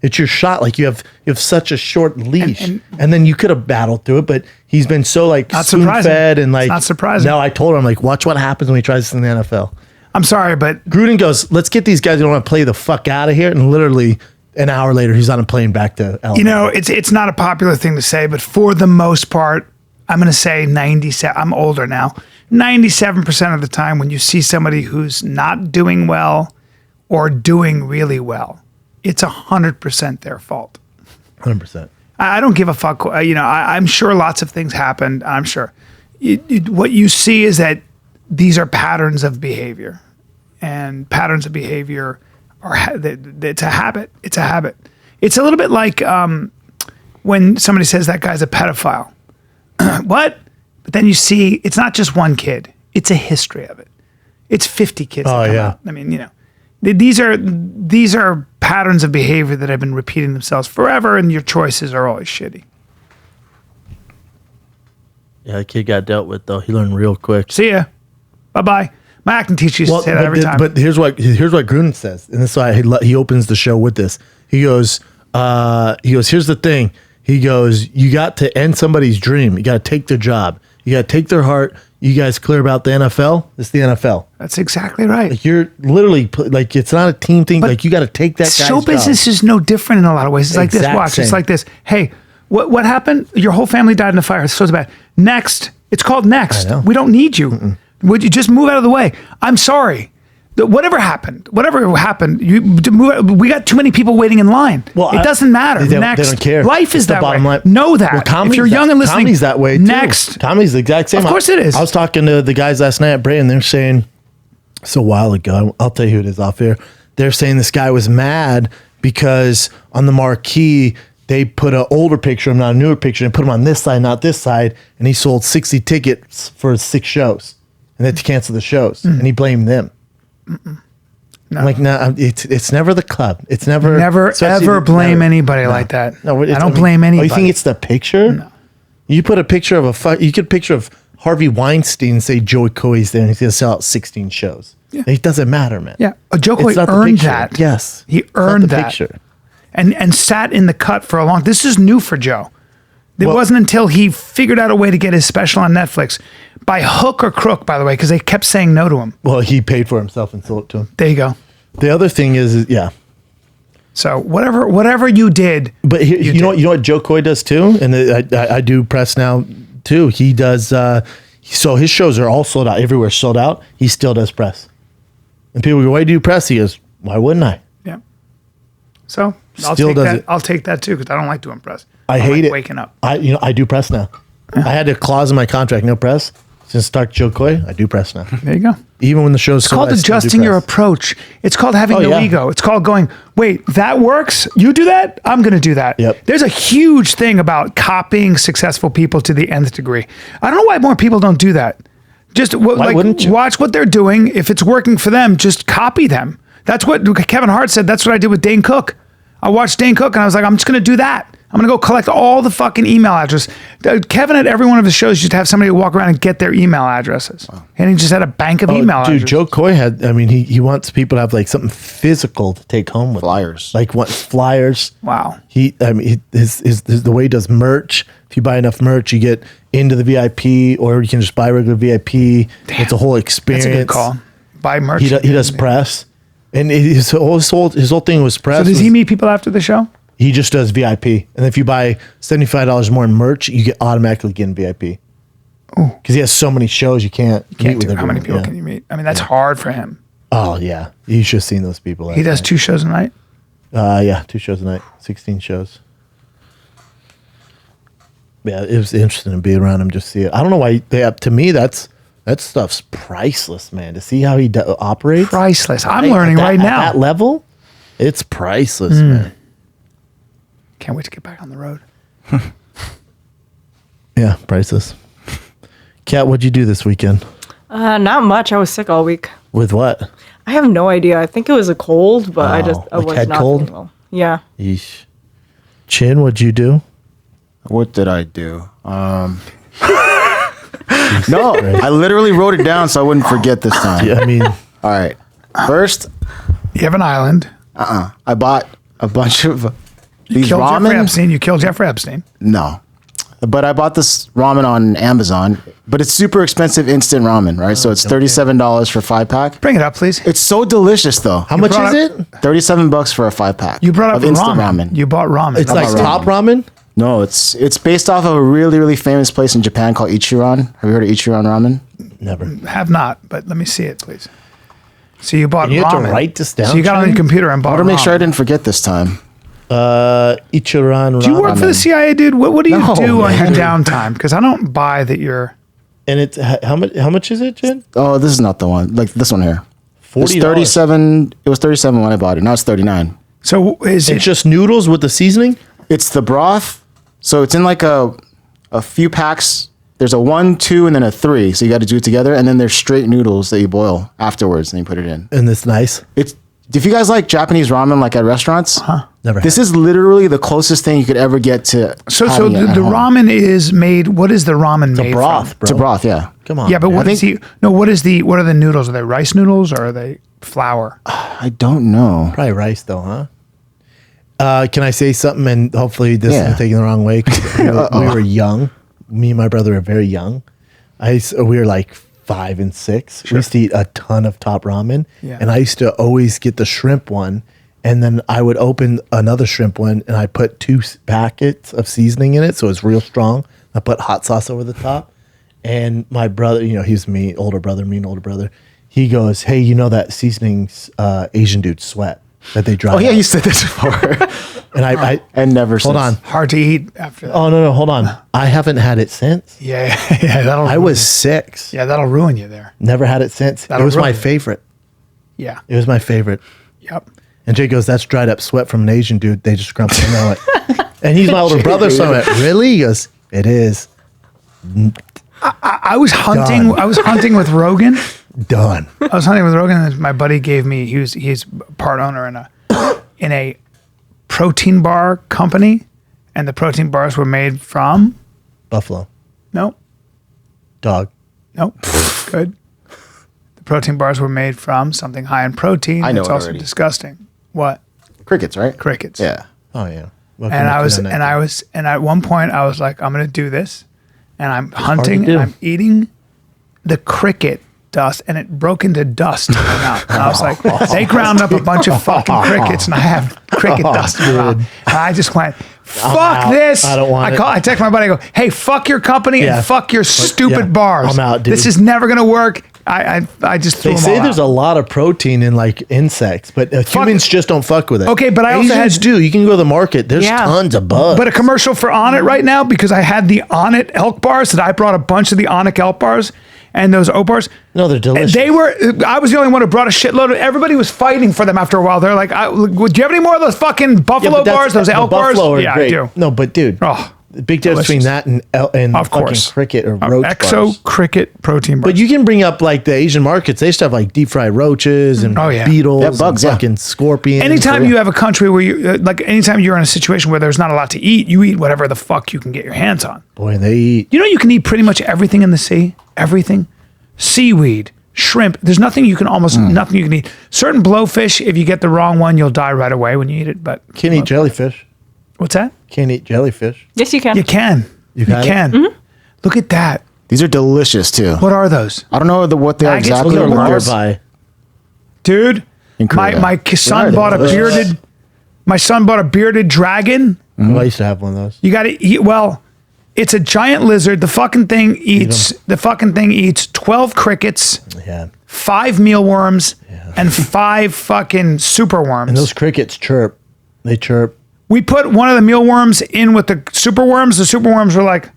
It's your shot. Like you have such a short leash, And- and then you could have battled through it, but he's been so like Not spoon surprising. fed and like It's not surprising. No, I told her, I'm like, watch what happens when he tries this in the NFL. I'm sorry, but Gruden goes, let's get these guys who don't want to play the fuck out of here, and literally an hour later, he's on a plane back to LA. you know, it's not a popular thing to say, but for the most part, I'm going to say 97. I'm older now. 97% of the time, when you see somebody who's not doing well or doing really well, it's 100% their fault. 100%. I don't give a fuck. You know, I'm sure lots of things happened. I'm sure. What you see is that these are patterns of behavior, and patterns of behavior it's a habit. It's a habit. It's a little bit like when somebody says that guy's a pedophile. What? But then you see, it's not just one kid. It's a history of it. It's 50 kids. Oh, that come yeah. out. I mean, you know, these are patterns of behavior that have been repeating themselves forever, and your choices are always shitty. Yeah, the kid got dealt with though. He learned real quick. See ya. Bye bye. My acting teacher used to say that every time. But here's what Gruden says, and this is why he opens the show with this. He goes, here's the thing. He goes, you got to end somebody's dream. You got to take their job. You got to take their heart. You guys clear about the NFL? It's the NFL. That's exactly right. Like you're literally like, it's not a team thing. But like you got to take that guy's show business job. is no different in a lot of ways. It's like this. Exact Watch. It's same. like this. Hey, what happened? Your whole family died in a fire. So it's bad. Next. It's called next. I know. We don't need you. Would you just move out of the way? I'm sorry. Whatever happened, we got too many people waiting in line. Well, it doesn't matter. They Next. don't care. Life is It's the that bottom way. line. Know that. Well, If comedy's you're young and listening, comedy's that way too. Next. Comedy's the exact same. Of course it is. I was talking to the guys last night at Bryan. They're saying, it's a while ago. I'll tell you who it is off air. They're saying this guy was mad because on the marquee they put an older picture, not a newer picture, and put him on this side, not this side, and he sold 60 tickets for 6 shows, and they had to cancel the shows, and he blamed them. No. I'm like, no, it's never the club. It's never especially ever blame never. anybody like that. No, I don't blame anybody. Oh, you think it's the picture? No. You put a picture of you could picture of Harvey Weinstein and say Jo Koy's there and he's going to sell out 16 shows. Yeah. It doesn't matter, man. Yeah. Jo Koy It's not the earned picture. that. Yes. He It's not earned the that. picture. And sat in the cut for a long. This is new for Joe. It Well- wasn't until he figured out a way to get his special on Netflix, by hook or crook, by the way, because they kept saying no to him. Well, he paid for himself and sold it to him. There you go. The other thing is yeah. So whatever you did, But you did. know what Jo Koy does too, and I do press now too. He does. So his shows are all sold out everywhere, sold out. He still does press, and people go, "Why do you press?" He goes, "Why wouldn't I?" Yeah. So I'll Still take does that. it. I'll take that too because I don't like doing press. I don't hate like it. Waking up. I do press now. I had a clause in my contract, no press. Since Dr. Jo Koy, I do press now. There you go. Even when the show's It's called adjusting your approach. It's called having no yeah. ego. It's called going, wait, that works? You do that? I'm going to do that. Yep. There's a huge thing about copying successful people to the nth degree. I don't know why more people don't do that. Just wouldn't you? watch what they're doing. If it's working for them, just copy them. That's what Kevin Hart said. That's what I did with Dane Cook. I watched Dane Cook and I was like, I'm just going to do that. I'm going to go collect all the fucking email addresses. Kevin at every one of his shows used to have somebody walk around and get their email addresses. Wow. And he just had a bank of email addresses. Dude, Jo Koy had, he wants people to have like something physical to take home with Flyers. Like what flyers. Wow. The way he does merch, if you buy enough merch, you get into the VIP or you can just buy regular VIP. Damn. It's a whole experience. That's a good call. Buy merch. He does press. And his whole thing was press. So does he meet people after the show? He just does VIP. And if you buy $75 more in merch, you get automatically get in VIP. Oh. Because he has so many shows, you can't meet with How many everyone. people Yeah. can you meet? I mean, that's hard for him. Oh, yeah. You should have seen those people. He does 2 shows a night. Yeah, 2 shows a night, 16 shows. Yeah, it was interesting to be around him, just see it. I don't know why to me that stuff's priceless, man. To see how he operates, Priceless. I'm learning right now. At that level, it's priceless, man. Can't wait to get back on the road. Yeah, priceless. Kat, what'd you do this weekend? Not much. I was sick all week. With what? I have no idea. I think it was a cold, but I Like was head not cold? feeling well. Yeah. Yeesh. Chin, what'd you do? What did I do? No, I literally wrote it down so I wouldn't forget this time. Yeah, I mean, All right. First, You have an island. I bought a bunch of these Killed Jeffrey ramen. Epstein. You killed Jeffrey Epstein. No. But I bought this ramen on Amazon, but it's super expensive instant ramen, right? So it's $37 for a 5-pack. Bring it up, please. It's so delicious though. how much brought is up- it? $37 for a 5-pack. You brought up of instant ramen. You bought ramen. It's like about top ramen. No, it's based off of a really, really famous place in Japan called Ichiran. Have you heard of Ichiran ramen? Never. have not, but let me see it, please. So you bought And you ramen. have to write this down, So you got on Shane? your computer and I bought want to make ramen. sure I didn't forget this time. Ichiran ramen. Do you work for the CIA, dude? What do you No, do on your man. downtime? Because I don't buy that you're... And it's how much is it, Jen? Oh, this is not the one. Like this one here. It's $40. 37. It was 37 when I bought it. Now it's 39. So is it... It's just noodles with the seasoning. It's the broth. So it's in like a few packs. There's a 1, 2, and then a 3. So you got to do it together. And then there's straight noodles that you boil afterwards and you put it in. And it's nice. It's if you guys like Japanese ramen like at restaurants, Never. this is literally the closest thing you could ever get to. So having the it at home. ramen is made... What is the ramen made broth, from? bro. It's a broth, yeah. Come on. Yeah, but what I is the... No, what are the noodles? Are they rice noodles or are they flour? I don't know. Probably rice though, huh? Can I say something? And hopefully this Yeah. isn't taken the wrong way. 'Cause we were young. Me and my brother were very young. We were like 5 and 6. We used to eat a ton of top ramen. Yeah. And I used to always get the shrimp one. And then I would open another shrimp one and I put 2 packets of seasoning in it. So it's real strong. I put hot sauce over the top. And my brother, he's me and older brother. He goes, hey, you know that seasoning's Asian dude sweat that they dry Oh yeah, out. you said this before. And I And never hold since. on. Hard to eat after that. Oh no, hold on. I haven't had it since. Yeah, that'll... I was 6. Yeah, that'll ruin you there. Never had it since. It That'll was my ruin you. favorite. Yeah. It was my favorite. Yep. And Jay goes, that's dried up sweat from an Asian dude. They just grump and know it. And he's my older brother, so I went, really? He goes, it is. I was hunting. Done. I was hunting with Rogan. Done. I was hunting with Rogan, and my buddy gave me. He's part owner in a protein bar company, and the protein bars were made from Buffalo. no, Dog. good. The protein bars were made from something high in protein. I know It's it also already. disgusting. What? Crickets, right? Crickets. Yeah. Oh yeah. And at one point I was like, I'm gonna do this, and I'm hunting do. and I'm eating the cricket dust, and it broke into dust in my mouth. And I was like, they ground up a bunch of fucking crickets, and I have cricket dust in my mouth. And I just went, fuck out. this. I don't want it. I text my buddy, I go, hey, fuck your company Yeah. and fuck your stupid yeah, bars. I'm out, dude. This is never gonna work. I just threw They them say all there's out. a lot of protein in like insects, but humans just don't fuck with it. Okay, but I also Asians had- do. You can go to the market. There's Yeah. tons of bugs. But a commercial for Onnit right now, because I had the Onnit elk bars, that I brought a bunch of the Onnit elk bars and those oat bars. No, they're delicious. I was the only one who brought a shitload of, everybody was fighting for them after a while. They're like, do you have any more of those fucking Yeah, buffalo but that's- bars, those the elk bars? buffalo are Yeah, great. I do. No, but dude, Oh, the big difference between that and of fucking course. cricket or roach Exo bars. cricket protein bars. But you can bring up like the Asian markets. They used to have like deep fried roaches and Oh, yeah. beetles, Yeah, bugs, and yeah. fucking scorpions. anytime you have a country where you, anytime you're in a situation where there's not a lot to eat, you eat whatever the fuck you can get your hands on. boy, they eat. You know, you can eat pretty much everything in the sea. Everything. Seaweed, shrimp. There's nothing you can nothing you can eat. Certain blowfish, if you get the wrong one, you'll die right away when you eat it. But Can't eat jellyfish. what's that? Can't eat jellyfish. Yes, you can. You can. You had it? can. Look at that. These are delicious too. What are those? I don't know what they are Maggots? exactly. Those are but worms? they're- Larvae. Dude, In my Korea. son Yeah, bought a delicious. bearded dragon. Oh, I used to have one of those. You got to eat. Well, it's a giant lizard. The fucking thing eats 12 crickets, Yeah. 5 mealworms, and 5 fucking superworms. And those crickets chirp. They chirp. We put one of the mealworms in with the superworms. The superworms were like,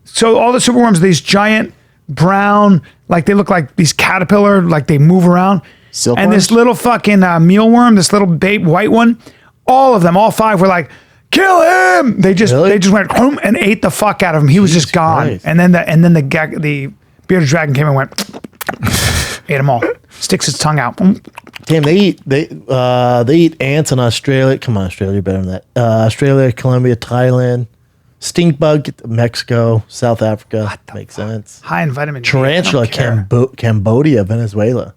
so all the superworms, these giant brown, like they look like these caterpillar, like they move around. Silkworms? And this little fucking mealworm, this little babe white one, all of them, all 5 were like, kill him. They just went home and ate the fuck out of him. He was just gone. Christ. And then the bearded dragon came and went, ate them all. Sticks its tongue out. Damn, they eat ants in Australia. Come on, Australia, you're better than that. Australia, Colombia, Thailand, stink bug, Mexico, South Africa. Makes sense. High in vitamin D. Tarantula, I don't care. Cambodia, Venezuela.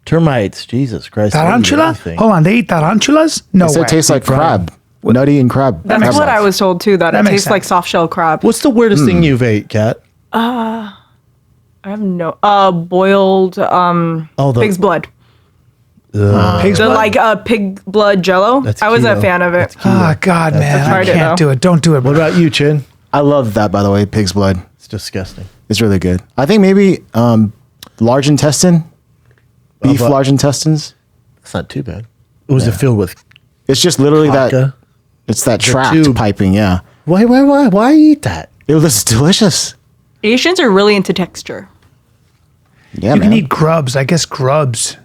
Termites, Jesus Christ. they eat Tarantula? everything. Hold on, they eat tarantulas? No So way. it tastes like crab. Nutty and crab. That's crab what I balls. was told too. That it makes tastes like sense. soft shell crab. What's the weirdest thing you've ate, Kat? I have no boiled pig's blood. Pig's The blood? pig blood jello. That's I was a keto. fan of it. Oh, God, man. I tried it, can't though. do it. Don't do it. What about you, Chin? I love that, by the way, pig's blood. It's disgusting. It's really good. I think maybe large intestine, beef but- large intestines. It's not too bad. Was it filled with It's just literally that. vodka? It's that trapped tube. piping. Yeah, Why eat that? it was delicious. Asians are really into texture. Yeah, You man. can eat grubs. I guess grubs.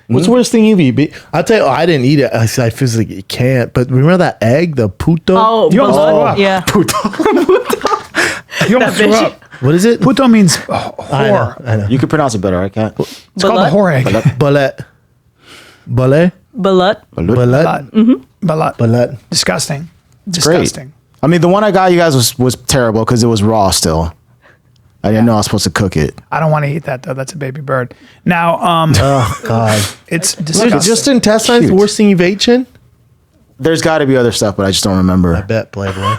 What's the worst thing you've eaten? I'll tell you, I didn't eat it. I physically can't. But remember that egg, the puto? Oh, You almost threw blood. up. Yeah. You almost threw bitch. up. What is it? Puto means I know. whore. I know. You could pronounce it better, right, Kat? It's called a whore egg. Balet. Balet? Balut. Balet? Balut. Balet. Disgusting. Great. Disgusting. I mean, the one I got you guys was terrible because it was raw still. I didn't know I was supposed to cook it. I don't want to eat that, though. That's a baby bird. Now, Oh, God. it's Dude, disgusting. just intestines, the Cute. worst thing you've ate, Chin? There's got to be other stuff, but I just don't I remember. bet, Playboy.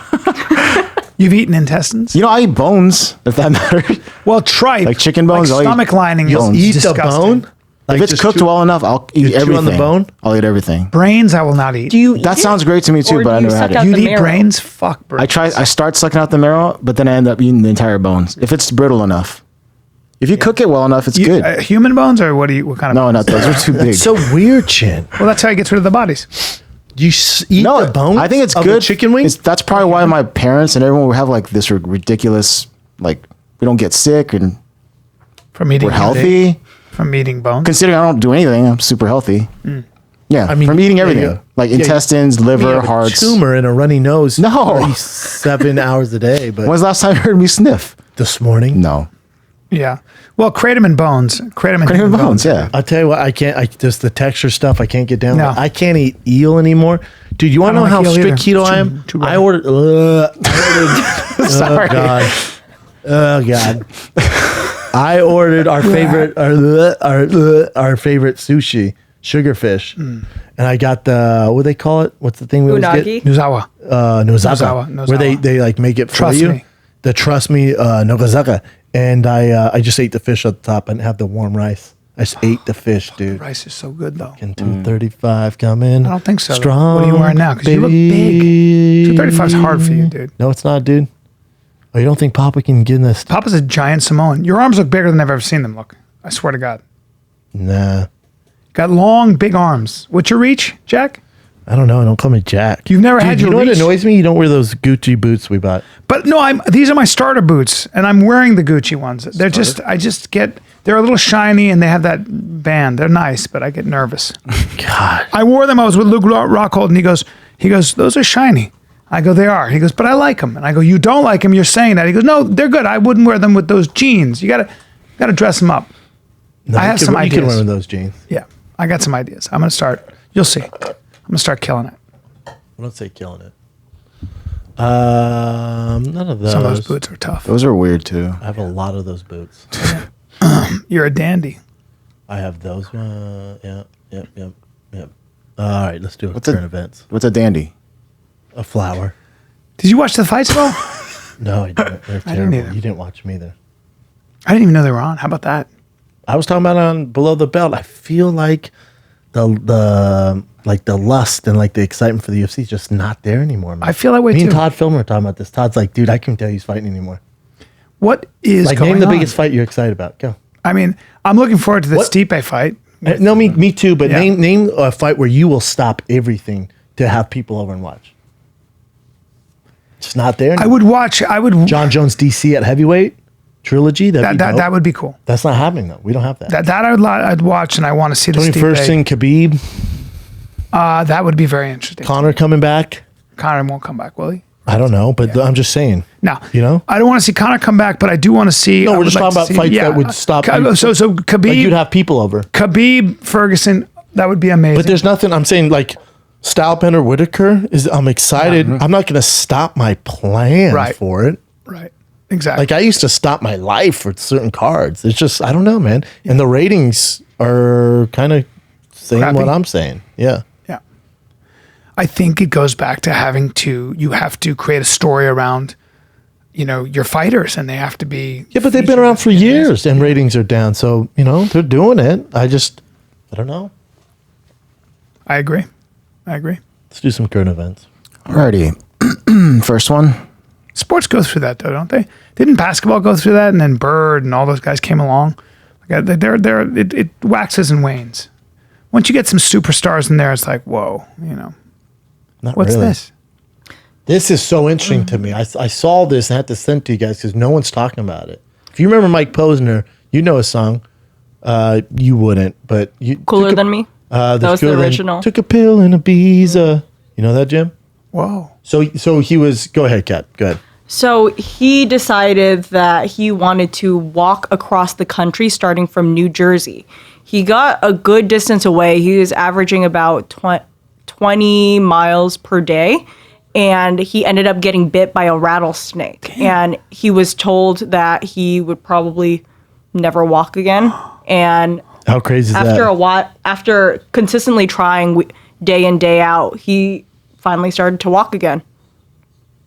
You've eaten intestines? You know, I eat bones, if that matters. Well, tripe. Like chicken bones, I'll Like eat stomach lining is bones. Eat disgusting. the bone? Like If it's just cooked chew- well enough, I'll eat you chew everything. on the bone? I'll eat everything. Brains, I will not eat. Do you? That sounds great to me too, Or but I do you never had suck out it. You'd the eat marrow? brains? Fuck brains. I start sucking out the marrow, but then I end up eating the entire bones. If it's brittle enough. If you cook it well enough, it's good. Human bones, or what kind of No, bones? not those. Are too big. It's so weird, Chin. Well, that's how he gets rid of the bodies. You eat no, the bones? I think it's of good. The chicken wings? That's probably why my parents and everyone would have like this ridiculous, like we don't get sick and From eating we're healthy. From eating bones. Considering I don't do anything, I'm super healthy. Yeah, I mean, from eating yeah, everything, yeah. like Yeah, intestines, You liver, have a hearts. tumor and a runny nose. No. 7 hours a day. But When's the last time you heard me sniff? this morning, No. Yeah. Well, kratom and bones. Kratom and Kratom human bones, yeah. I'll tell you what, I can't. Just the texture stuff, I can't get down. No. I can't eat eel anymore, dude. You want to know I how don't like eel strict either. keto I Too- am? too I raw. ordered. Sorry. Oh god. Oh god. I ordered our favorite, our favorite sushi, sugarfish, and I got the what do they call it? What's the thing we always Unagi? get? Nuzawa. Nozaka, Nozawa. where they like make it for Trust you. me. The trust me Nogazaka, and I just ate the fish at the top and have the warm rice. I just ate the fish, dude. Rice is so good, though. And 235 coming. I don't think so. Strong. What are you wearing now? 'Cause you look big. 235 is hard for you, dude. No, it's not, dude. Oh, you don't think Papa can get in this? Papa's a giant Samoan. Your arms look bigger than I've ever seen them look. I swear to God. Nah. Got long, big arms. What's your reach, Jack? I don't know. Don't call me Jack. You've never Dude, had you your know what reach? annoys me? You don't wear those Gucci boots we bought. But no, these are my starter boots, and I'm wearing the Gucci ones. They're a little shiny, and they have that band. They're nice, but I get nervous. God. I wore them. I was with Luke Rockhold, and he goes, those are shiny. I go, they are. He goes, but I like them. And I go, you don't like them. You're saying that. He goes, no, they're good. I wouldn't wear them with those jeans. You gotta dress them up. No, I have some You can ideas. wear those jeans. Yeah, I got some ideas. I'm gonna start. You'll see. I'm gonna start killing it. I don't say killing it. None of those. Some of those boots are tough. Those are weird too. I have a lot of those boots. You're a dandy. I have those. Yep. All right, let's do What's current a- events. What's a dandy? A flower. Did you watch the fights though? No, I didn't. They're terrible. either. You didn't watch them either. I didn't even know they were on. How about that? I was talking about on Below the Belt. I feel like the lust and like the excitement for the UFC is just not there anymore, man. I feel that way Me too. and Todd Filmer were talking about this. Todd's like, dude, I can't tell you he's fighting anymore. What is Like, going name the on? biggest fight you're excited about. Go. I mean, I'm looking forward to the What? Stipe fight. No, me too. But Yeah. name a fight where you will stop everything to have people over and watch. It's not there. I would. John Jones DC at heavyweight trilogy. That would be cool. That's not happening though. We don't have that. That I'd watch, and I want to see the Tony Stipe. Ferguson, Khabib, That would be very interesting. Connor coming back. Conor won't come back, will he? I don't know, but I'm just saying. No, You know? I don't want to see Conor come back, but I do want to see. No, I we're would just like talking to about see- fights that would stop. So Like Khabib, you'd have people over. Khabib Ferguson, that would be amazing. But there's nothing. I'm saying like Stylebender Whitaker is. I'm excited. I'm not going to stop my plan Right. for it. right, exactly. Like I used to stop my life for certain cards. It's just I don't know, man. And the ratings are kind of saying Crappy. what I'm saying. Yeah. Yeah. I think it goes back to you have to create a story around, your fighters, and they have to be. Yeah, but they've been around for years and ratings are down. So, they're doing it. I don't know. I agree. Let's do some current events. Alrighty. First one. Sports go through that though, don't they? Didn't basketball go through that? And then Bird and all those guys came along. It waxes and wanes. Once you get some superstars in there, it's like, whoa, Not what's really. this? This is so interesting to me. I saw this and had to send it to you guys because no one's talking about it. If you remember Mike Posner, you know his song. You wouldn't, but you Cooler Than Me? That was the original. Took a pill in Ibiza. You know that, Jim? Whoa. So he was. Go ahead, Kat. Go ahead. So he decided that he wanted to walk across the country starting from New Jersey. He got a good distance away. He was averaging about 20 miles per day. And he ended up getting bit by a rattlesnake. Damn. And he was told that he would probably never walk again. And How crazy is that? after a while, after consistently trying day in, day out, he finally started to walk again.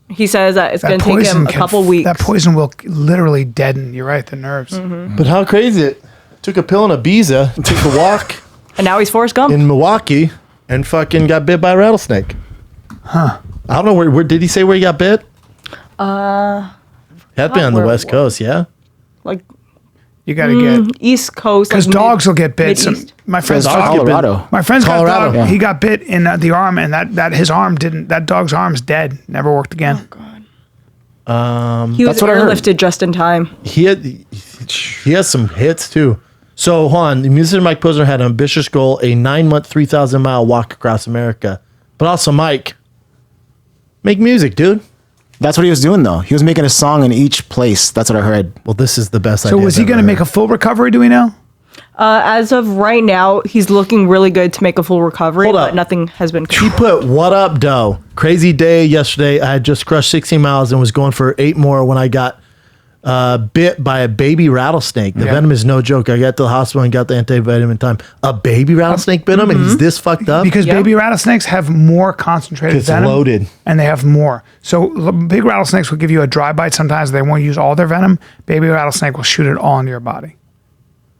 He says that it's going to take him a couple weeks. That poison will literally deaden. You're right, the nerves. Mm-hmm. But how crazy it? Took a pill in Ibiza, took a walk And now he's Forrest Gump. in Milwaukee, and fucking got bit by a rattlesnake. Huh. I don't know where did he say where he got bit? Had been on the where it West was. Coast, yeah. Like You got to get East Coast. because like dogs will get bit. Mid-East. My friend's Dogs dog. get bit. Colorado. My friend's got a Colorado. dog. Yeah. He got bit in the arm, and that his arm didn't. That dog's arm's dead. Never worked again. He was That's what I heard. airlifted just in time. He has some hits too. So hold on, the musician Mike Posner had an ambitious goal, a 9-month, 3,000-mile walk across America. But also, Mike, make music, dude. That's what he was doing, though. He was making a song in each place. That's what I heard. Well, this is the best So idea. was he going to make a full recovery? Do we know? As of right now, he's looking really good to make a full recovery, Hold up. but nothing has been. He put, what up, doe? Crazy day yesterday. I had just crushed 16 miles and was going for 8 more when I got bit by a baby rattlesnake. The Yeah. venom is no joke. I got to the hospital and got the antivitamin time. A baby rattlesnake bit him and he's this fucked up? Because Yep. baby rattlesnakes have more concentrated It's venom. loaded. And they have more. So big rattlesnakes will give you a dry bite sometimes. They won't use all their venom. Baby rattlesnake will shoot it all into your body.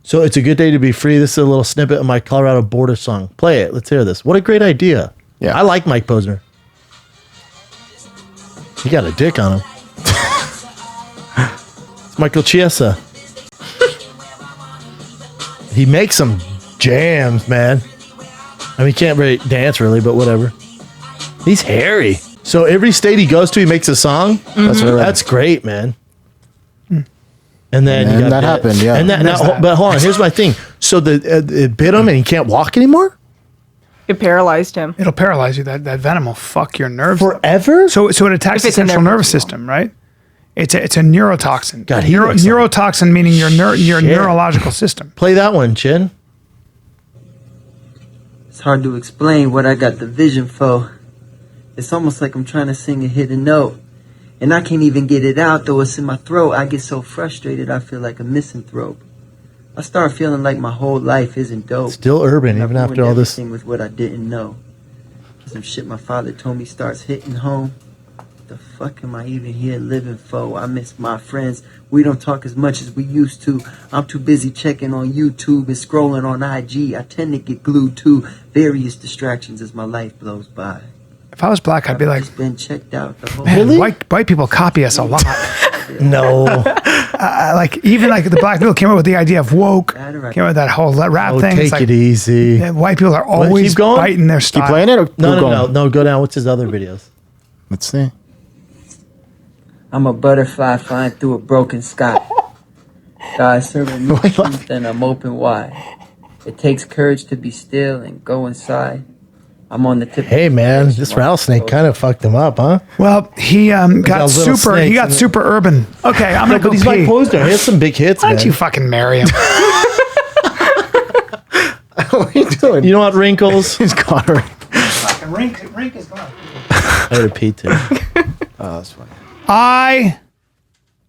So it's a good day to be free. This is a little snippet of my Colorado border song. Play it. Let's hear this. What a great idea. Yeah. I like Mike Posner. He got a dick on him. It's Michael Chiesa. He makes some jams, man. I mean, he can't really dance really, but whatever. He's hairy. So every state he goes to, he makes a song. That's what I read. That's great, man. And then And you got that happened, yeah. And that, There's that. but hold on, here's my thing. So it bit him, and he can't walk anymore It paralyzed him. It'll paralyze you. That venom will fuck your nerves. forever. So it attacks If the it's in there central for nervous too long. system, right? It's a neurotoxin. God, he looks like- neurotoxin meaning your Shit. neurological system. Play that one, Chin. It's hard to explain what I got the vision for. It's almost like I'm trying to sing a hidden note. And I can't even get it out, though it's in my throat. I get so frustrated, I feel like a misanthrope. I start feeling like my whole life isn't dope. Still urban, And I even ruined after all this. everything with what I didn't know. Some shit my father told me starts hitting home. The fuck am I even here living for? I miss my friends. We don't talk as much as we used to. I'm too busy checking on YouTube and scrolling on IG. I tend to get glued to various distractions as my life blows by. If I was black, I'd be like, Just been checked out the whole man, white people copy us a lot. No. Like even like the black people came up with the idea of woke, Right, right. came up with that whole rap Oh, thing. It's take like, it easy. yeah, white people are always keep going? biting their style. Keep playing it or No, keep no, going? no. Go down. What's his other videos? Let's see. I'm a butterfly flying through a broken sky. God serving me truth and I'm open wide. It takes courage to be still and go inside. I'm on the tip. Hey, man, this rattlesnake kind of fucked him up, huh? Well, he got got little super. He snakes got in it. super urban. Okay, I'm gonna go But he's pee. like Posner. He has some big hits, Why man. don't you fucking marry him? What are you doing? You know what, Wrinkles? He's got her. Fucking Rink is gone. I gotta pee, too. Oh, that's funny. I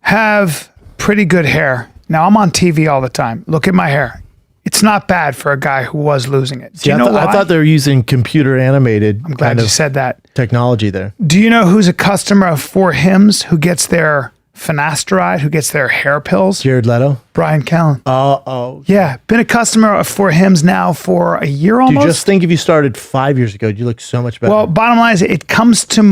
have pretty good hair. Now I'm on TV all the time. Look at my hair. It's not bad for a guy who was losing it. Do you know why? I thought they were using computer animated I'm glad you said that. technology there. Do you know who's a customer of For Hims who gets their finasteride, who gets their hair pills? Jared Leto. Brian Callen. Oh. Yeah, been a customer of For Hims now for a year Dude, almost. just think if you started 5 years ago, you look so much better. Well, bottom line is it comes to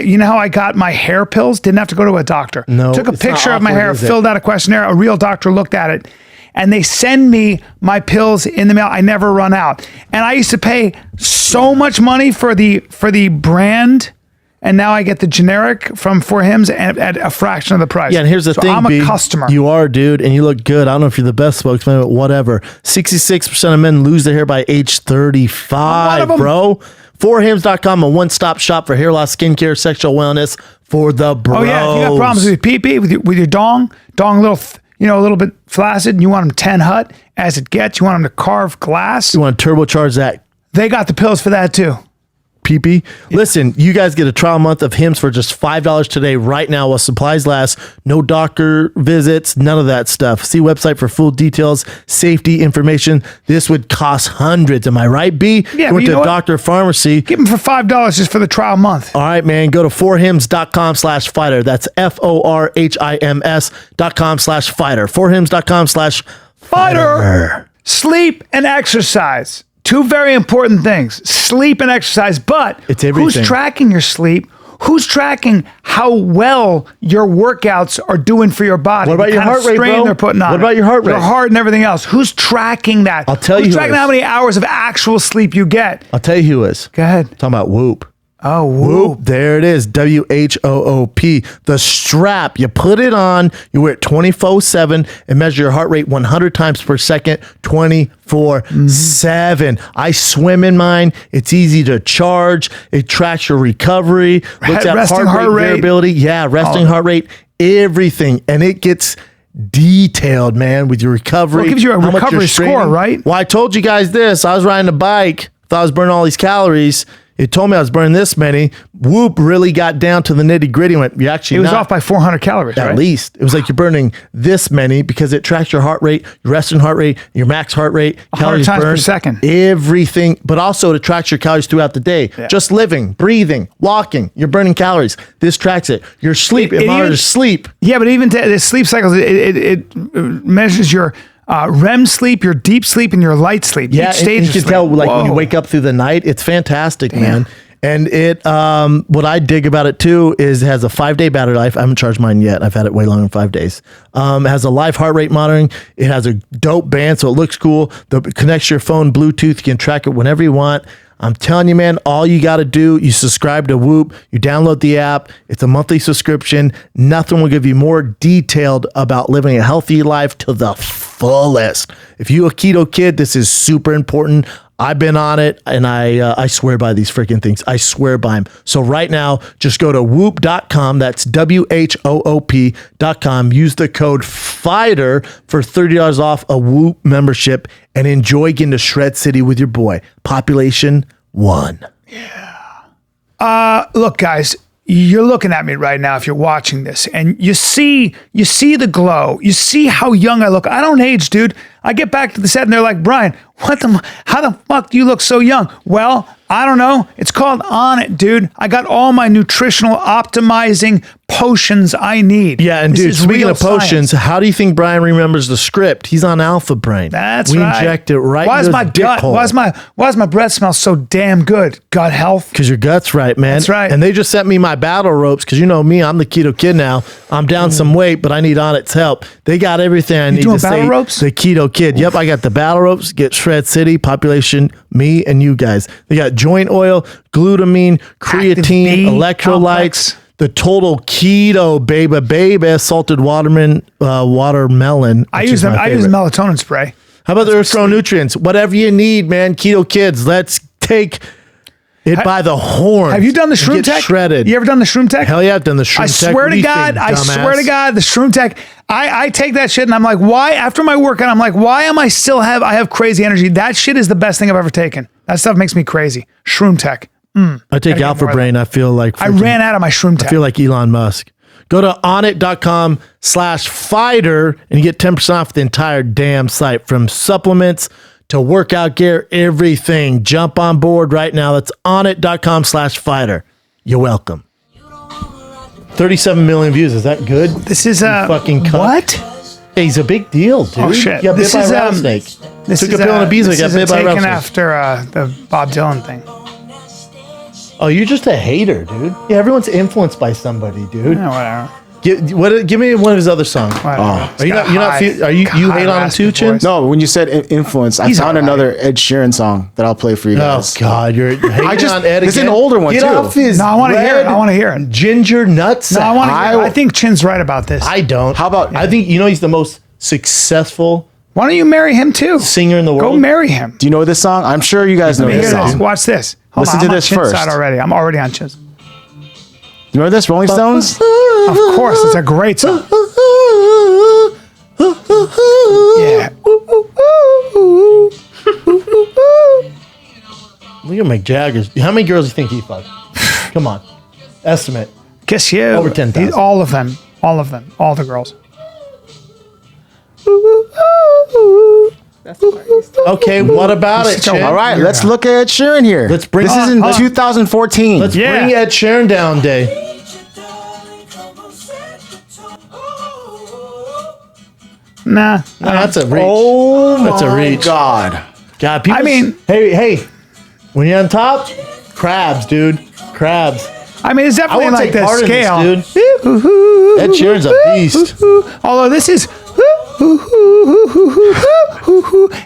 you know how I got my hair pills? Didn't have to go to a doctor. No, Took a it's not picture of my awkward, hair, is it? filled out a questionnaire. A real doctor looked at it. And they send me my pills in the mail. I never run out. And I used to pay so much money for the brand. And now I get the generic from For Hims at a fraction of the price. yeah, and here's the thing, I'm B, a customer. You are, dude, and you look good. I don't know if you're the best spokesman, but whatever. 66% of men lose their hair by age I'm one 35, of 'em. bro. Forhims.com, a one-stop shop for hair loss, skincare, sexual wellness for the bros. Oh yeah, if you got problems with your pee-pee, with your dong a little, a little bit flaccid, and you want them 10 hut as it gets, you want them to carve glass. You want to turbocharge that They got the pills for that too. pee-pee. Listen, you guys get a trial month of Hims for just $5 today, right now, while supplies last. No doctor visits, none of that stuff. See website for full details, safety information. This would cost hundreds. Am I right, B? Yeah, Go but you to know what? doctor, pharmacy. Give them for $5 just for the trial month. All right, man. Go to forhims.com/fighter. That's FORHIMS.com/fighter. Forhims.com/fighter. Sleep and exercise. Two very important things. Sleep and exercise, but It's everything. who's tracking your sleep? Who's tracking how well your workouts are doing for your body? What about the your kind of heart rate, strain bro? they're putting on What it? about your heart rate? Your heart and everything else. Who's tracking that? I'll tell you Who's who tracking is. how many hours of actual sleep you get? I'll tell you who is. Go ahead. Talking about Whoop. Oh, Whoop. There it is. WHOOP. The strap. You put it on, you wear it 24/7 and measure your heart rate 100 times per second, 24/7. I swim in mine. It's easy to charge. It tracks your recovery. Looks at Resting heart rate. variability. Yeah, resting heart rate. Everything. And it gets detailed, man, with your recovery. Well, it gives you a how much you're recovery score, straining. right? Well, I told you guys this. I was riding a bike. Thought I was burning all these calories. It told me I was burning this many. Whoop really got down to the nitty gritty. Went, you actually it was not, off by 400 calories, at right? least. It was like you're burning this many because it tracks your heart rate, your resting heart rate, your max heart rate, 100 times per second. everything. But also it tracks your calories throughout the day. Yeah. Just living, breathing, walking, you're burning calories. This tracks it. Your sleep, It it monitors even- sleep. Yeah, but even the sleep cycles, it measures your REM sleep, your deep sleep, and your light sleep. Yeah, Each stage and you of can sleep. tell like when you Whoa. wake up through the night. It's fantastic, man. And it, what I dig about it too is it has a 5-day battery life. I haven't charged mine yet. I've had it way longer than 5 days. It has a live heart rate monitoring. It has a dope band, so it looks cool. It connects to your phone, Bluetooth. You can track it whenever you want. I'm telling you, man, all you got to do, you subscribe to Whoop, you download the app. It's a monthly subscription. Nothing will give you more detailed about living a healthy life to the fullest. If you're a keto kid, this is super important. I've been on it, and I swear by these freaking things. I swear by them. So right now, just go to whoop.com. That's WHOOP.com. Use the code FIGHTER for $30 off a Whoop membership and enjoy getting to Shred City with your boy. Population 1. Look, guys, you're looking at me right now if you're watching this, and you see the glow. You see how young I look. I don't age, dude. I get back to the set and they're like, Bryan, how the fuck do you look so young? Well, I don't know. It's called On It, dude. I got all my nutritional optimizing potions I need. Yeah, and This dude, is speaking real of potions, science. how do you think Bryan remembers the script? He's on Alpha Brain. That's we right. inject it right Why is into my his dick gut? hole. Why does my breath smell so damn good? Gut health. Because your gut's right, man. That's right. And they just sent me my battle ropes because you know me, I'm the keto kid now. I'm down some weight, but I need On It's help. They got everything I need doing to battle stay ropes? the keto kid. Yep, I got the battle ropes. Get Shred City, population, me and you guys. They got joint oil, glutamine, creatine, B electrolytes. complex. The total keto baby salted watermelon. I which use is them. my I use favorite. melatonin spray. How about the earth grown nutrients? Whatever you need, man. Keto kids, let's take it by the horns. Have you done the shroom Get tech? shredded. You ever done the shroom tech? Hell yeah, I've done the shroom I tech. swear What do to you God, think, I swear to dumbass? God, the shroom tech. I take that shit and I'm like, why? After my workout, I'm like, why am I still I have crazy energy? That shit is the best thing I've ever taken. That stuff makes me crazy. Shroom tech. I take Gotta get Alpha more of Brain. I feel like I ran out of my shroom tech. I feel like Elon Musk. Go to onnit.com/fighter and you get 10% off the entire damn site, from supplements to workout gear, everything. Jump on board right now. That's onnit.com/fighter. You're welcome. 37 million views. Is that good? This is a fucking cunt. what? Hey, he's a big deal, dude. Oh shit! He got bit This by is a rattlesnake. This Took is a pill and a bees. this Got is bit by a taken rattlesnake. after the Bob Dylan thing. Oh, you're just a hater, dude. Yeah, everyone's influenced by somebody, dude. Yeah, whatever. Give me one of his other songs. Whatever. Oh. It's Are you got not? You're not. high- Feel, are you? You high hate on him raspy too, Chin? voice. No, when you said influence, I He's found alright. another Ed Sheeran song that I'll play for you Oh guys. God, you're hating just- on Ed this is again. an older one, Get too. off his No, I wanna hear it. red I wanna hear it. Ginger nuts. No, I want to. I- I think Chin's right about this. I don't. How about- I think he's the most successful Why don't you marry him too? singer in the world. Go marry him. Do you know this song? I'm sure you guys know Let me this hear this. song. Watch this. Hold Listen on, to I'm on this Chin's first. side already. I'm already on Chin's. You remember this, Rolling Stones? Of course, it's a great song. Yeah. Look at Mick Jagger. How many girls do you think he fucked? Come on, estimate. Kiss you. Over 10,000. All of them. All of them. All the girls. That's the part he's talking. Okay, what about it, Such a- Chin? All right, let's look at Ed Sheeran here. Let's bring- This is in Hold on. 2014. Let's Yeah. bring Ed Sheeran down day. Nah. No, that's a reach. Oh That's a my reach. God. God, people. I mean- hey, when you're on top, crabs, dude, crabs. I mean, it's I definitely want to like take the part scale. in this, dude. Ed Sheeran's a beast. Although this is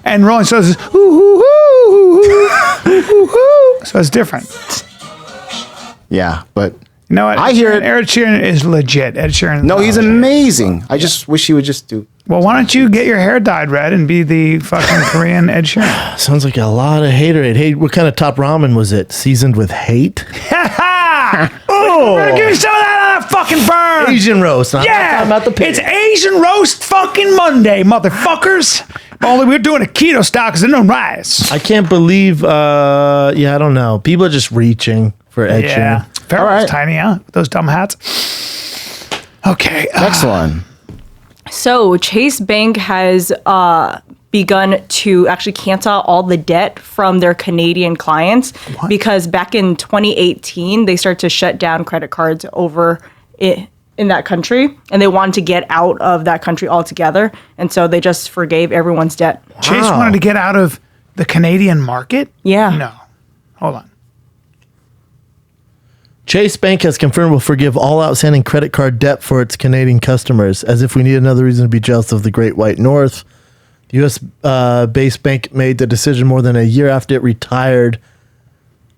and Rolling Stones is so it's different. Yeah, but You know what? I hear it. Ed Sheeran is legit. Ed Sheeran. no, he's amazing. I just wish he would just do. Well, why don't you get your hair dyed red and be the fucking Korean Ed Sheeran? Sounds like a lot of haterade. Hey, what kind of top ramen was it? Seasoned with hate? Oh, give me some of that on a fucking burn. Asian roast. I'm not Yeah, talking about the pig. it's Asian roast fucking Monday, motherfuckers. Only we're doing a keto style because there's no rice. I can't believe. I don't know. People are just reaching for Ed Yeah, Sheeran. Farrell's All right. tiny, huh? With those dumb hats. Okay, Next one. So Chase Bank has begun to actually cancel out all the debt from their Canadian clients because back in 2018 they started to shut down credit cards over it in that country, and they wanted to get out of that country altogether, and so they just forgave everyone's debt. Chase wanted to get out of the Canadian market. Yeah. No, hold on. Chase Bank has confirmed will forgive all outstanding credit card debt for its Canadian customers, as if we need another reason to be jealous of the Great White North. The U.S. Based bank made the decision more than a year after it retired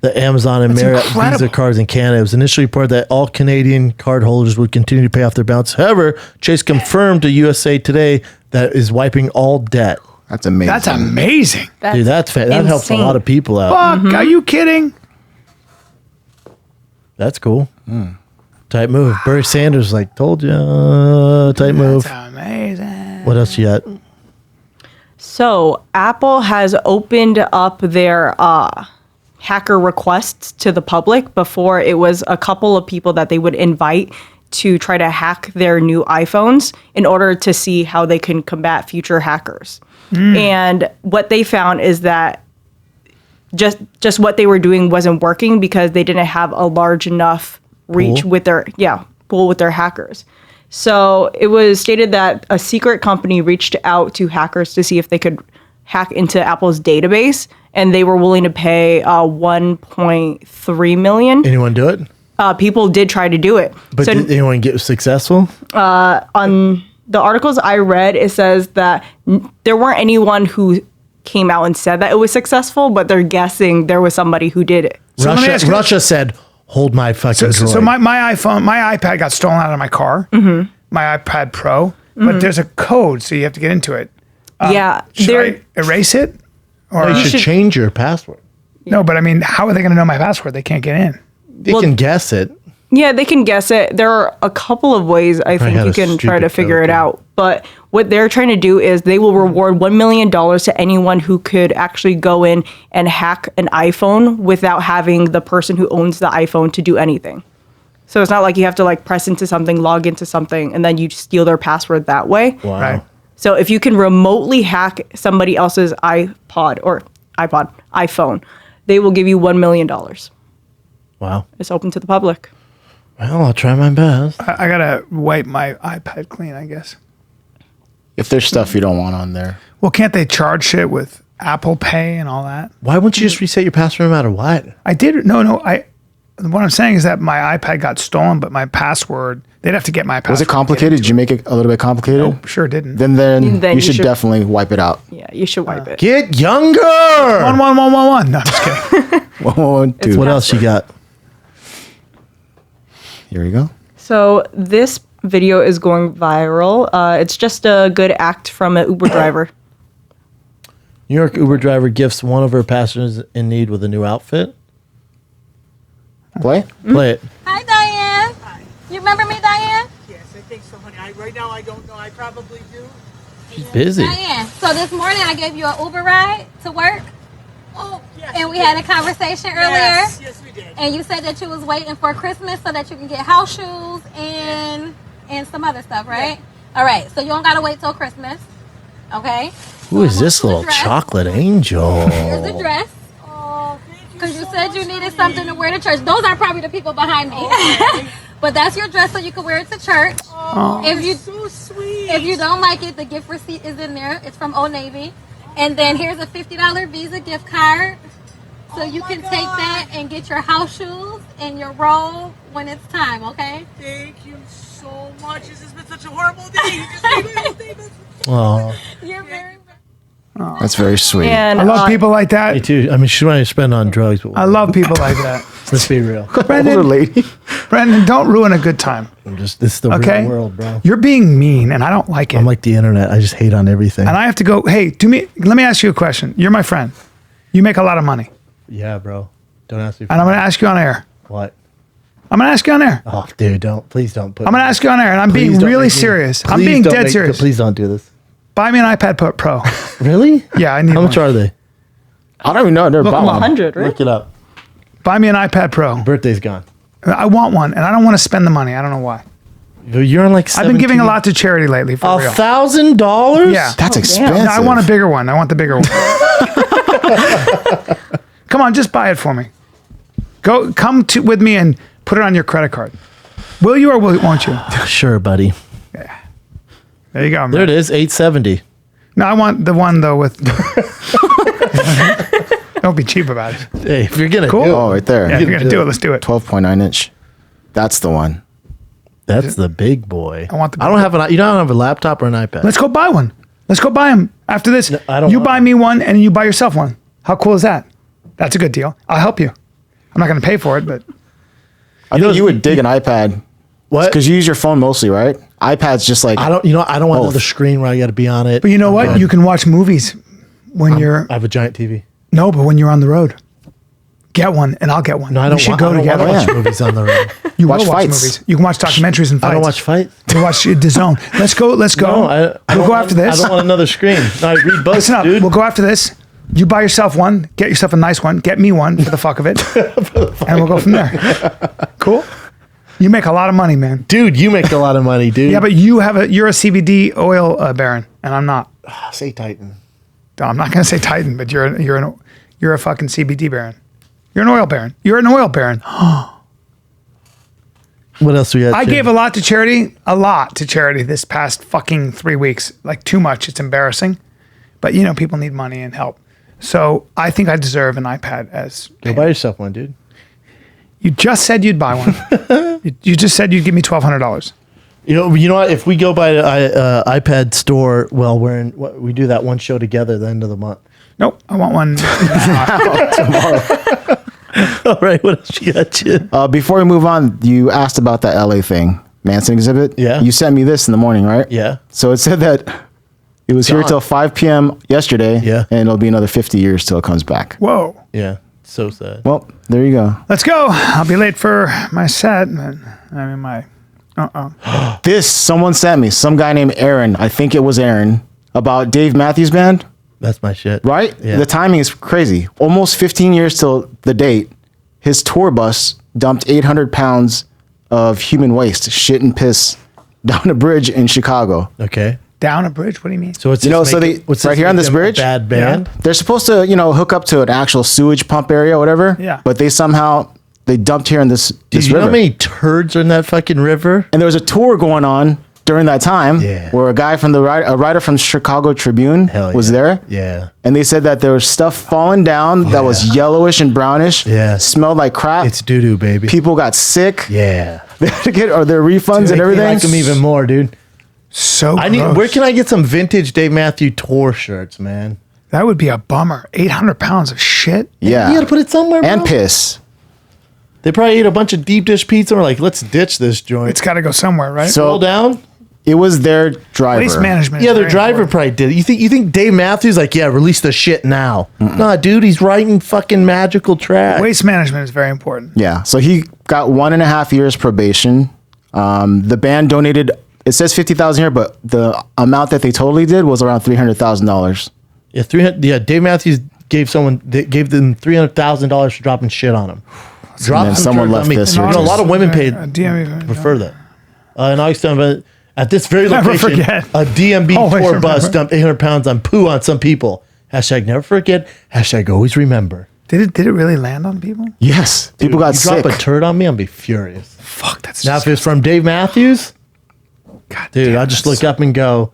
the Amazon and That's Marriott incredible. Visa cards in Canada. It was initially reported that all Canadian cardholders would continue to pay off their balance. However, Chase confirmed to USA Today that it is wiping all debt. That's amazing. That's amazing. Dude, that helps a lot of people out. Fuck, are you kidding? That's cool. Tight move. Bernie Sanders like, told you. Tight move. That's amazing. What else you got? So Apple has opened up their hacker requests to the public. Before, it was a couple of people that they would invite to try to hack their new iPhones in order to see how they can combat future hackers. And what they found is that just what they were doing wasn't working because they didn't have a large enough reach Pool? with their pool with their hackers. So it was stated that a secret company reached out to hackers to see if they could hack into Apple's database, and they were willing to pay 1.3 million. Anyone do it? People did try to do it. But So did anyone get successful? on the articles I read, it says that there weren't anyone who came out and said that it was successful, but they're guessing there was somebody who did it. So let me ask you- Russia said, hold my fucking So droid. my iPad got stolen out of my car. Mm-hmm. My iPad Pro, but there's a code, so you have to get into it. Yeah, Should there. I erase it? Or you You should should- change your password. No, but I mean, how are they going to know my password? They can't get in. They can guess it. Yeah, they can guess it. There are a couple of ways I think had you a can try to stupid figure code, it too. out. But what they're trying to do is they will reward $1 million to anyone who could actually go in and hack an iPhone without having the person who owns the iPhone to do anything. So it's not like you have to like press into something, log into something, and then you steal their password that way. Wow. Right. So if you can remotely hack somebody else's iPhone, they will give you $1 million. Wow. It's open to the public. Well, I'll try my best. I got to wipe my iPad clean, I guess. If there's stuff you don't want on there. Well, can't they charge shit with Apple Pay and all that? Why wouldn't you just reset your password no matter what? I did. No. What I'm saying is that my iPad got stolen, but my password, they'd have to get my password. Was it complicated? Did you make it a little bit complicated? Nope, sure didn't. Then Then you should definitely wipe it out. Yeah, you should wipe it. Get younger. 11111. No, I'm just kidding. 112. What else you got? Here we go. So this video is going viral. It's just a good act from an Uber driver. New York Uber driver gifts one of her passengers in need with a new outfit. Play? Play it. Hi, Diane. Hi. You remember me, Diane? Yes, I think so, honey. Right now, I don't know. I probably do. She's busy. Diane. So this morning I gave you an Uber ride to work, Oh, yes. and we had a conversation earlier. Yes, we did. And you said that you was waiting for Christmas so that you can get house shoes and some other stuff, right? All right. So you don't gotta wait till Christmas, okay? Who is this little chocolate angel? Here's the dress. Oh, thank you. Because you so said much, you needed honey. something to wear to church. Those are probably the people behind me. Okay. But that's your dress so you can wear it to church. Oh, If you- so sweet. If you don't like it, the gift receipt is in there. It's from Old Navy. And then here's a $50 Visa gift card. So you my can take God. that and get your house shoes and your robe when it's time, okay? Thank you so much. This has been such a horrible day. You just made my whole day. Oh, You're very That's very sweet. And I love people like me that. too. I mean, she's wanting to spend on drugs, but I love people like that. let's be real. Older Brendan, lady. Brendan, don't ruin a good time. This is the Okay? real world, bro. You're being mean, and I don't like it. I'm like the internet. I just hate on everything. And I have to go, hey, let me ask you a question. You're my friend. You make a lot of money. Yeah, bro. Don't ask me. And I'm going to ask you on air. What? I'm going to ask you on air. Oh, dude, please don't put. I'm going to ask you on air, and I'm Please being don't really make me- serious. I'm please being don't dead make- serious. Please don't do this. Buy me an iPad Pro. Really? Yeah, I need How much one. are they? I don't even know. I never Look bought them one. up. 100, right? Look it up. Buy me an iPad Pro. Birthday's gone. I want one, and I don't want to spend the money. I don't know why. You're on like. I've been giving a lot to charity lately, for real. $1,000? Yeah. That's expensive. No, I want a bigger one. I want the bigger one. Come on, just buy it for me. With me and put it on your credit card. Will you or won't you? Sure, buddy. There you go. Man. There it is. $870. No, I want the one though with. Don't be cheap about it. Hey, if you're gonna Cool. do it, Oh, right there. Yeah, if you're gonna do it, let's do it. 12.9 inch. That's the one. that's the big boy. I want the I don't have an. You don't have a laptop or an iPad. Let's go buy one. Let's go buy them after this. I don't You want buy one. me one and you buy yourself one. How cool is that? That's a good deal. I'll help you. I'm not going to pay for it, but I think you would dig an iPad. What? Because you use your phone mostly, right? iPad's just like. I don't. You know, I don't want Both. another screen where I got to be on it. you know what? good. You can watch movies when you're I have a giant TV. no, but when you're on the road. Get one and I'll get one. No, I don't. We should I go don't together. want to watch movies on the road. You Watch will watch fights. movies. You can watch documentaries and fights. I don't watch fights. You watch The Zone. Let's go. Let's go. No, I we'll don't go want- after this. I don't want another screen. No, I read books, Listen up. dude. We'll go after this. You buy yourself one. Get yourself a nice one. Get me one for the fuck of it, and we'll go from there. Cool. You make a lot of money, man. Dude, you make a lot of money, dude. Yeah, but you're a CBD oil baron, and I'm not. say Titan. No, I'm not going to say Titan, but you're a fucking CBD baron. You're an oil baron. You're an oil baron. What else we got? I Jim? gave a lot to charity this past fucking 3 weeks. Like too much. It's embarrassing, but people need money and help. So I think I deserve an iPad as. Go buy yourself one, dude. You just said you'd buy one. you just said you'd give me $1,200. You know what? If we go by the iPad store, well, we do that one show together at the end of the month. Nope, I want one. All right, what else you got, Jim? Before we move on, you asked about that LA thing, Manson exhibit. Yeah. You sent me this in the morning, right? Yeah. So it said that it was here Gone. till 5 p.m. yesterday. Yeah. And it'll be another 50 years till it comes back. Whoa. Yeah. So sad. Well, there you go. Let's go. I'll be late for my set. My This someone sent me. Some guy named Aaron. I think it was Aaron about Dave Matthews Band. That's my shit. Right? Yeah. The timing is crazy. Almost 15 years till the date, his tour bus dumped 800 pounds of human waste, shit and piss, down a bridge in Chicago. Okay. down a bridge. What do you mean? So it's what's right here on this bridge? Bad band. Yeah. They're supposed to, hook up to an actual sewage pump area or whatever. Yeah. But they dumped here in this Dude, you river. know how many turds are in that fucking river? And there was a tour going on during that time where a guy from a writer from Chicago Tribune was there. Yeah. And they said that there was stuff falling down that was yellowish and brownish. Yeah. Smelled like crap. It's doo-doo, baby. People got sick. Yeah. They had to get their refunds and They everything. like them even more, dude. So Where can I get some vintage Dave Matthews tour shirts, man? That would be a bummer. 800 pounds of shit. Yeah. You gotta put it somewhere, And bro. piss. They probably ate a bunch of deep dish pizza and were like, let's ditch this joint. It's got to go somewhere, right? So Roll down. it was their driver. Waste management. Yeah, is their very driver important. probably did it. You think Dave Matthews like, yeah, release the shit now? Nah, dude, he's writing fucking magical trash. Waste management is very important. Yeah. So he got 1.5 years probation. The band donated, it says 50,000 here, but the amount that they totally did was around $300,000. Yeah, 300. Yeah, Dave Matthews gave them $300,000 for dropping shit on him. And then someone left this You here. know, a lot of women paid DMV, prefer that. In August, at this very Never location, forget. a DMB Always tour bus remember. dumped 800 pounds on poo on some people. Hashtag never forget. Hashtag always remember. Did it really land on people? Yes. People got you sick. drop a turd on me, I'll be furious. Fuck, that's Now, if it's from Dave Matthews, God dude, damn, I just that's look up and go,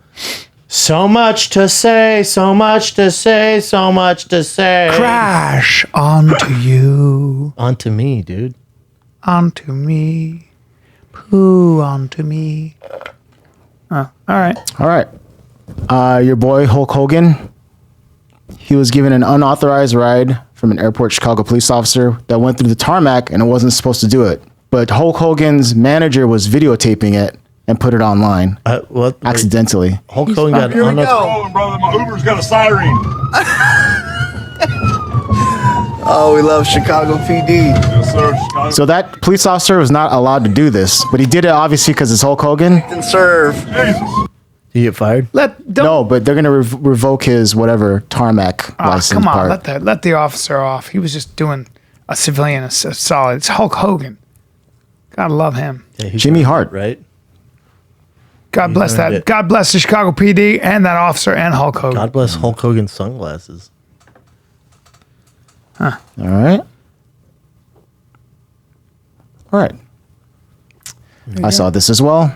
so much to say, so much to say, so much to say. crash onto you, Onto me, dude. onto me, poo onto me. Oh, all right. All right. Your boy Hulk Hogan, he was given an unauthorized ride from an airport Chicago police officer that went through the tarmac and it wasn't supposed to do it. But Hulk Hogan's manager was videotaping it and put it online What? accidentally. Hulk Hogan got Rolling, brother. My Uber's got a siren. Oh, we love Chicago PD. Yes, sir. Chicago. So that police officer was not allowed to do this, but he did it obviously because it's Hulk Hogan. And serve. Jesus. Did he get fired? No, but they're gonna revoke his whatever tarmac license Come on, part. let the officer off. He was just doing a civilian a solid. It's Hulk Hogan. Gotta love him. Yeah, he's Jimmy Hart. right? God bless earned that. it. God bless the Chicago PD and that officer and Hulk Hogan. God bless Hulk Hogan's sunglasses. All right. All right. I saw this as well.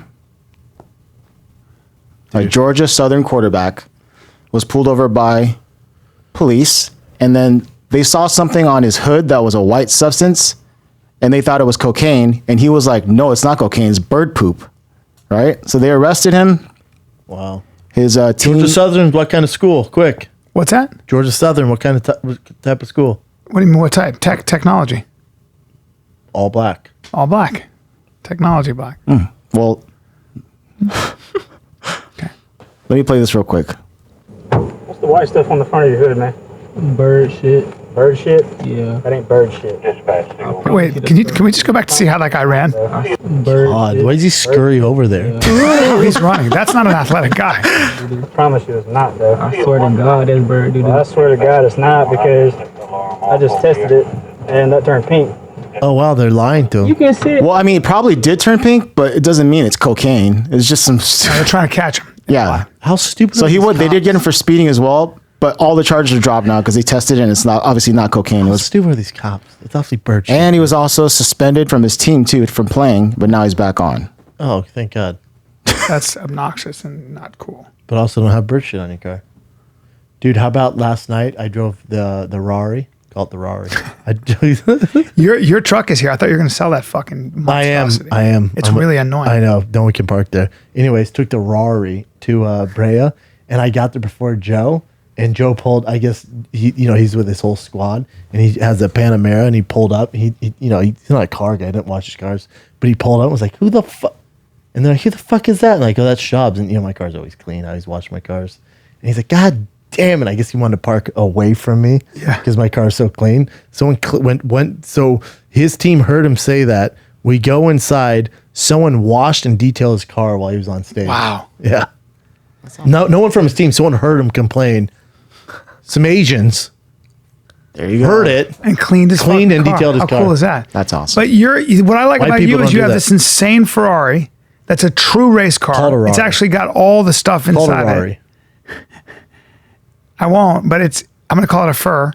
A Georgia Southern quarterback was pulled over by police, and then they saw something on his hood that was a white substance, and they thought it was cocaine, and he was like, no, it's not cocaine, it's bird poop, right? So they arrested him. Wow. His team... Georgia Southern, what kind of school? Quick. What's that? Georgia Southern, what kind of what type of school? What do you mean? What type? Technology. All black. All black. Technology black. Well... Let me play this real quick. What's the white stuff on the front of your hood, man? Bird shit. Bird shit? Yeah. That ain't bird shit. Wait, can we just go back to see how that guy ran? Bird Odd. shit. Why does he scurry over there? Oh, he's running. That's not an athletic guy. I promise you it's not, though. I swear to God, that's bird dude. Well, I swear to God it's not because I just tested it and that turned pink. Oh, wow, they're lying to You him. can see it. Well, I mean, it probably did turn pink, but it doesn't mean it's cocaine. It's just some... They're trying to catch him. Yeah. How stupid So are he these would. They did cops? get him for speeding as well, but all the charges are dropped now because they tested it and it's not obviously not cocaine. It How was, stupid are these cops? It's obviously bird shit. and he was also suspended from his team too from playing, but now he's back on. Oh, thank God. That's obnoxious and not cool. But also don't have bird shit on your car. Dude, how about last night I drove the Rari? Call it the Rari. Your truck is here. I thought you were going to sell that fucking I monstrosity. am. It's I'm- really annoying. I know. No one can park there. Anyways, took the Rari to Brea, and I got there before Joe. And Joe pulled. I guess he's with his whole squad, and he has a Panamera, and he pulled up. He's not a car guy. I didn't watch his cars, but he pulled up and was like, "Who the fuck?" And they're like, "Who the fuck is that?" And I go, "That's Schaub's." And my car's always clean. I always watch my cars. And he's like, "God damn it. I guess he wanted to park away from me. Yeah. Because my car is so clean. Someone went. So his team heard him say that. We go inside. Someone washed and detailed his car while he was on stage. Wow. Yeah. No one from his team. Someone heard him complain. Some Asians There you go. heard it. And cleaned his Cleaned fucking and car. detailed his How car. cool is that? That's awesome. But what I like White about people you don't is you do have that. this insane Ferrari that's a true race car. Called a Rari. It's actually got all the stuff Called a inside Rari. it. I won't, but I'm going to call it a fur.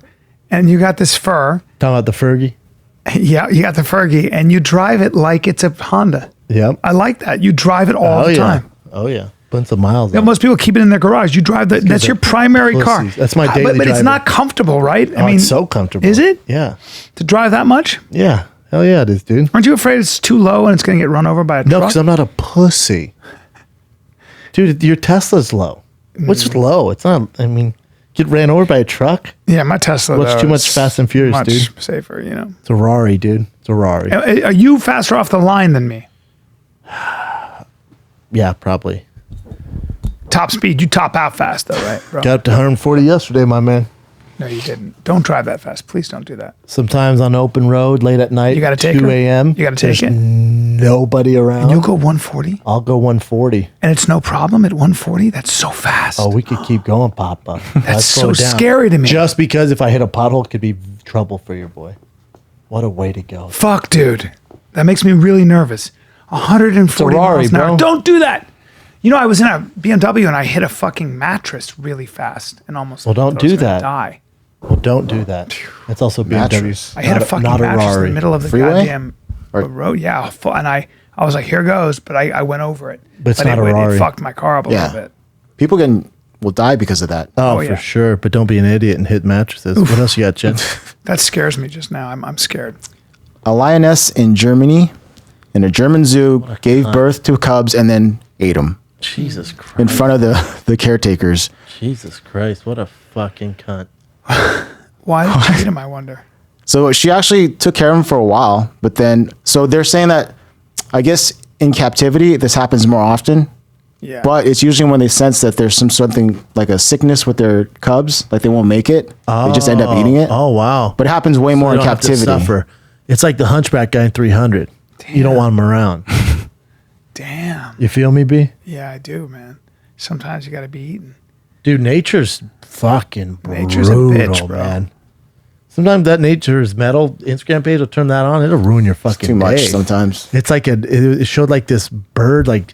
And you got this fur. Talking about the Fergie. Yeah, you got the Fergie, and you drive it like it's a Honda. Yep. I like that. You drive it all the yeah. time. Oh yeah. Putting some miles You know, on. most people keep it in their garage. You drive that. That's your primary car. pussies. That's my daily But it's driver. not comfortable, right? Oh, it's so comfortable. Is it? Yeah. To drive that much? Yeah. Hell yeah, it is, dude. Aren't you afraid it's too low and it's going to get run over by a No, truck? because I'm not a pussy. Dude, your Tesla's low. What's low? It's not, I mean, get ran over by a truck? Yeah, my Tesla. What's though, too much is Fast and Furious, much dude? safer, you know. It's a Rari, dude. It's a Rari. Are you faster off the line than me? Yeah, probably. Top speed, you top out fast though, right, bro? Got up to 140 yesterday, my man. No, you didn't. Don't drive that fast. Please don't do that. Sometimes on open road, late at night, You gotta take 2 her? a.m. You gotta take there's it? Nobody around. You'll go 140, I'll go 140. and it's no problem at 140. That's so fast. Oh, we could keep going, Papa. That's so scary to me. Just because if I hit a pothole, it could be trouble for your boy. What a way to go. Fuck, dude. That makes me really nervous. 140 Ferrari, miles an hour. bro. Don't do that. You know, I was in a BMW and I hit a fucking mattress really fast and almost. Well, don't thought I was do gonna that. Die. Well, don't do that. That's also BMW. Mattress. I hit a fucking not mattress in the Rari. middle of the Freeway? goddamn road. Yeah, and I was like, here goes, but I went over it. But it's not a Rari. It fucked my car up a Yeah. little bit. People will die because of that. Oh, Oh, yeah. for sure. But don't be an idiot and hit mattresses. What else you got, Jen? That scares me just now. I'm scared. A lioness in Germany, in a German zoo, gave birth to cubs and then ate them Jesus Christ. in front of the caretakers. Jesus Christ. What a fucking cunt. Why did you eat him, I wonder? So she actually took care of him for a while, but then, so they're saying that, I guess in captivity, this happens more often, Yeah. but it's usually when they sense that there's something like a sickness with their cubs, like they won't make it. They just end up eating it. Oh, wow. But it happens way more You in don't have to captivity. suffer. It's like the hunchback guy in 300. You don't want him around. Damn. You feel me, B? Yeah, I do, man. Sometimes you got to be eaten. Dude, nature's fucking brutal, Nature's a bitch, bro. man. Sometimes that nature's metal Instagram page will turn that on. It'll ruin your fucking Too much day. sometimes. It's like it showed like this bird, like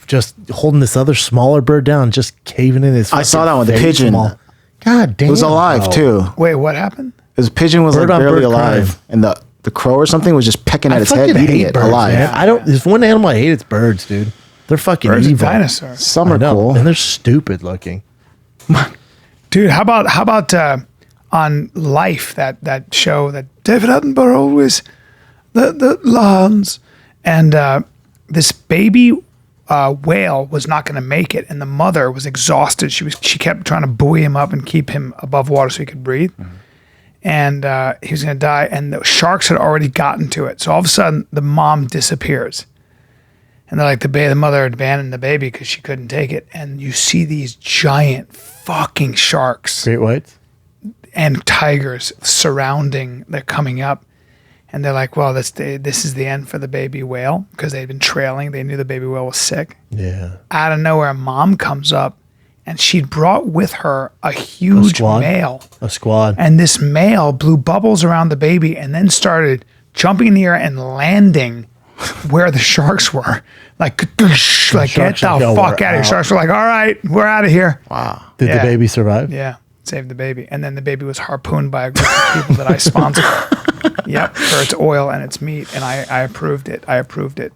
just holding this other smaller bird down, just caving in his. I saw fucking that one, the face pigeon. small. God damn. It was alive bro. too. Wait, what happened? His pigeon was Bird like on barely bird alive, crime. and the crow or something was just pecking at I its head, fucking eating hate it birds, alive. man. I don't. There's one animal I hate. It's birds, dude. They're fucking Birds are evil. dinosaurs. Some I are know, cool. and they're stupid looking. Dude, how about on Life, that show that David Attenborough was the lions, and this baby whale was not going to make it, and the mother was exhausted. She kept trying to buoy him up and keep him above water so he could breathe, and he was going to die. And the sharks had already gotten to it, so all of a sudden the mom disappears. And they're like, the mother had abandoned the baby because she couldn't take it. And you see these giant fucking sharks Great whites. and tigers surrounding. They're coming up. And they're like, well, this is the end for the baby whale because they'd been trailing. They knew the baby whale was sick. Yeah. Out of nowhere, mom comes up and she'd brought with her a huge squad? male. A squad. And this male blew bubbles around the baby and then started jumping in the air and landing where the sharks were. Like get the sharks fuck like, "Yo, out of we're here. out." Sharks were like, all right, we're out of here. Wow. Did Yeah. the baby survive? Yeah, saved the baby. And then the baby was harpooned by a group of people that I sponsored. Yep, for its oil and its meat. And I approved it.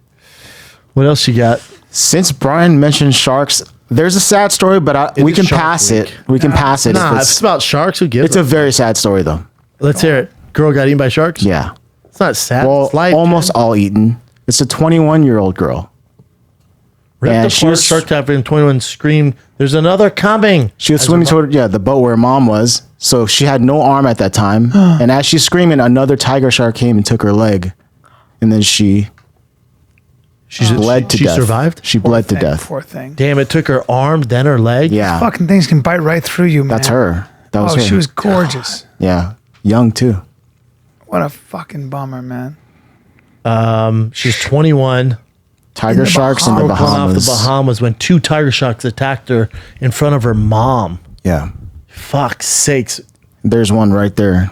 What else you got? Since Bryan mentioned sharks, there's a sad story, but we is can Shark pass Week. it. We can pass it. Nah, if if it's about sharks. Who gives it's a very sad story, though. Let's hear it. Girl got eaten by sharks? Yeah. It's not sad. Well, it's life. almost all eaten. It's a 21-year-old girl. Ripped and apart, she was- shark attack in 21 screamed, there's another coming. She was swimming toward the boat where mom was. So she had no arm at that time. And as she's screaming, another tiger shark came and took her leg. And then she She's bled to she death. survived? She bled to death. Poor thing. Damn, it took her arm, then her leg. Yeah. Fucking things can bite right through you, man. That's her. That was Oh, her. she was gorgeous. Yeah. Young too. What a fucking bummer, man. She's 21. Tiger sharks in the Broke one off Bahamas. the Bahamas when 2 tiger sharks attacked her in front of her mom. Yeah. Fuck's sakes. There's one right there.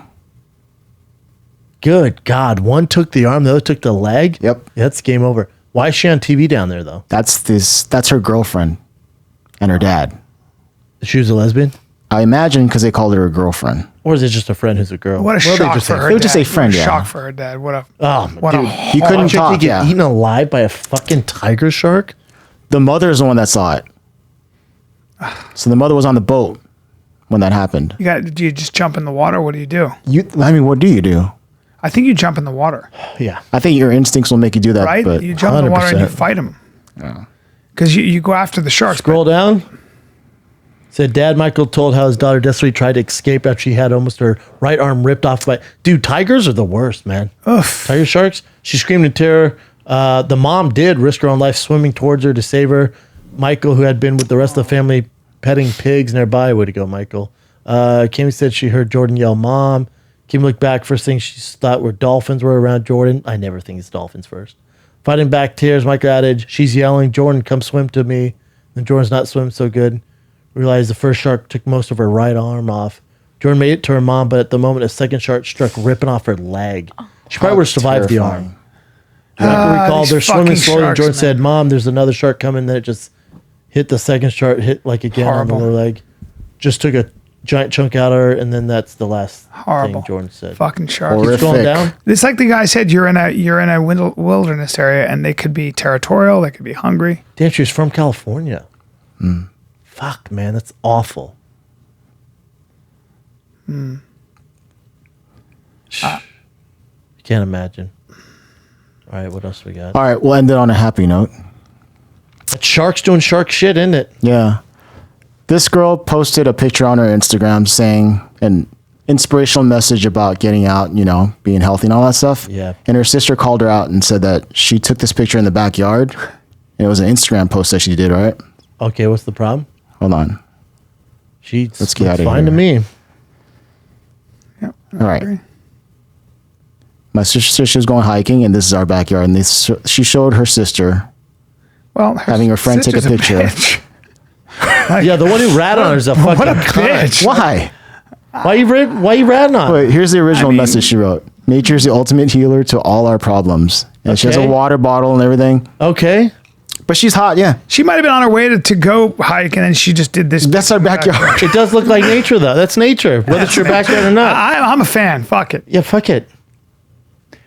Good God. One took the arm, the other took the leg. Yep. Yeah, that's game over. Why is she on TV down there, though? That's her girlfriend and her dad. She was a lesbian? I imagine because they called her a girlfriend. Or is it just a friend who's a girl? What a Well, they shock just for say- her They would dad. just say friend, What a yeah. shock for her dad. What a what dude, a He couldn't Chick, talk. get Yeah. eaten alive by a fucking tiger shark? The mother is the one that saw it. So the mother was on the boat when that happened. Do you just jump in the water? What do you do? What do you do? I think you jump in the water, Yeah. I think your instincts will make you do that. right? But You jump in the water and you 100%. fight them. Because you go after the sharks. Scroll down. Said Dad Michael told how his daughter desperately tried to escape after she had almost her right arm ripped off by. Dude, tigers are the worst, man. Oof. Tiger sharks. She screamed in terror. The mom did risk her own life swimming towards her to save her. Michael, who had been with the rest of the family petting pigs nearby, way to go, Michael. Kimmy said she heard Jordan yell, "Mom." Kim looked back. First thing she thought were dolphins were around Jordan. I never think it's dolphins first. Fighting back tears, Michael added, she's yelling, "Jordan, come swim to me." And Jordan's not swimming so good. Realized the first shark took most of her right arm off. Jordan made it to her mom, but at the moment, a second shark struck, ripping off her leg. She probably would have survived the arm. Michael recalled these they're swimming fucking slowly, and sharks, Jordan man. said, "Mom, there's another shark coming." Then it just hit the second shark, hit like again Horrible. on the leg. Just took a giant chunk out of her, and then that's the last Horrible. thing Jordan said. Fucking sharks. Horrific. Keep going down. It's like the guy said, you're in a wilderness area, and they could be territorial, they could be hungry. Damn, she was from California. Fuck, man, that's awful. You can't imagine. All right, what else we got? All right, we'll end it on a happy note. That shark's doing shark shit, isn't it? Yeah. This girl posted a picture on her Instagram saying an inspirational message about getting out, being healthy and all that stuff. Yeah. And her sister called her out and said that she took this picture in the backyard. And it was an Instagram post that she did, right? Okay, what's the problem? Hold on. Let's get outta fine to here. me. Yep. All right. My sister said she was going hiking, and this is our backyard. And she showed her sister Well, having her friend take a sister's picture. bitch. Yeah, the one who ratted on her is a fucking What a cunt. bitch. Why? Why you ratting on her? Wait, here's the original message she wrote. Nature is the ultimate healer to all our problems. And she has a Okay. water bottle and everything. Okay. But she's hot, yeah. She might have been on her way to go hike, and then she just did this. That's our backyard. It does look like nature, though. That's nature, whether it's your backyard or not. I'm a fan. Fuck it. Yeah, fuck it.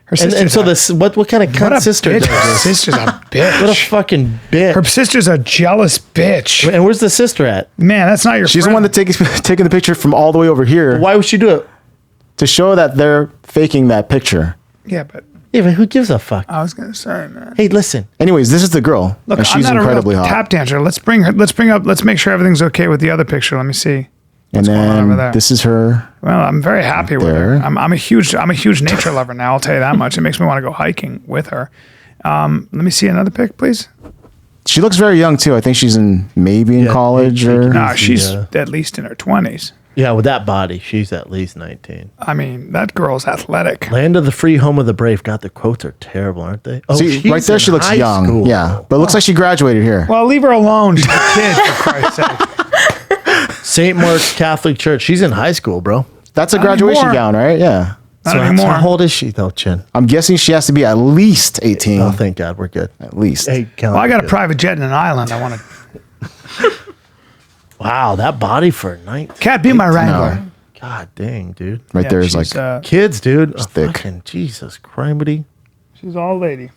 Her And sister's so a- this, what kind of what a cunt sister bitch. does Her this? sister's a bitch. What a fucking bitch. Her sister's a jealous bitch. And where's the sister at? Man, that's not your She's the friend. one that taking the picture from all the way over here Why would she do it? to show that they're faking that picture. Yeah, but Yeah, but who gives a fuck? I was gonna say, man. Hey, listen. Anyways, this is the girl. Look, and she's I'm not incredibly a real hot. tap dancer. Let's make sure everything's okay with the other picture. Let me see. And going on over then there? this is her. Well, I'm very happy with her. There. I'm a huge nature lover now. I'll tell you that much. It makes me want to go hiking with her. Let me see another pic, please. She looks very young too. I think she's maybe in college or. No, she's Yeah. at least in her 20s. Yeah, with that body, she's at least 19. I mean, that girl's athletic. Land of the free, home of the brave. God, the quotes are terrible, aren't they? Oh, See, right she's there, in she looks high young. school. Yeah, but it looks like she graduated here. Well, leave her alone. She's a kid, for Christ's sake. St. Mark's Catholic Church. She's in high school, bro. That's a Not graduation anymore. gown, right? Yeah. Not So anymore. how old is she, though, Chin? I'm guessing she has to be at least 18. Oh, thank God, we're good. At least. Hey, Callen, Well, I got we're a private jet in an island. I want to. good. Wow, that body for a night. Cat, be my wrangler. No. God dang, dude. Right Yeah, there is she's, like. Kids, dude. Oh, thick. fucking Jesus Christ, she's all lady.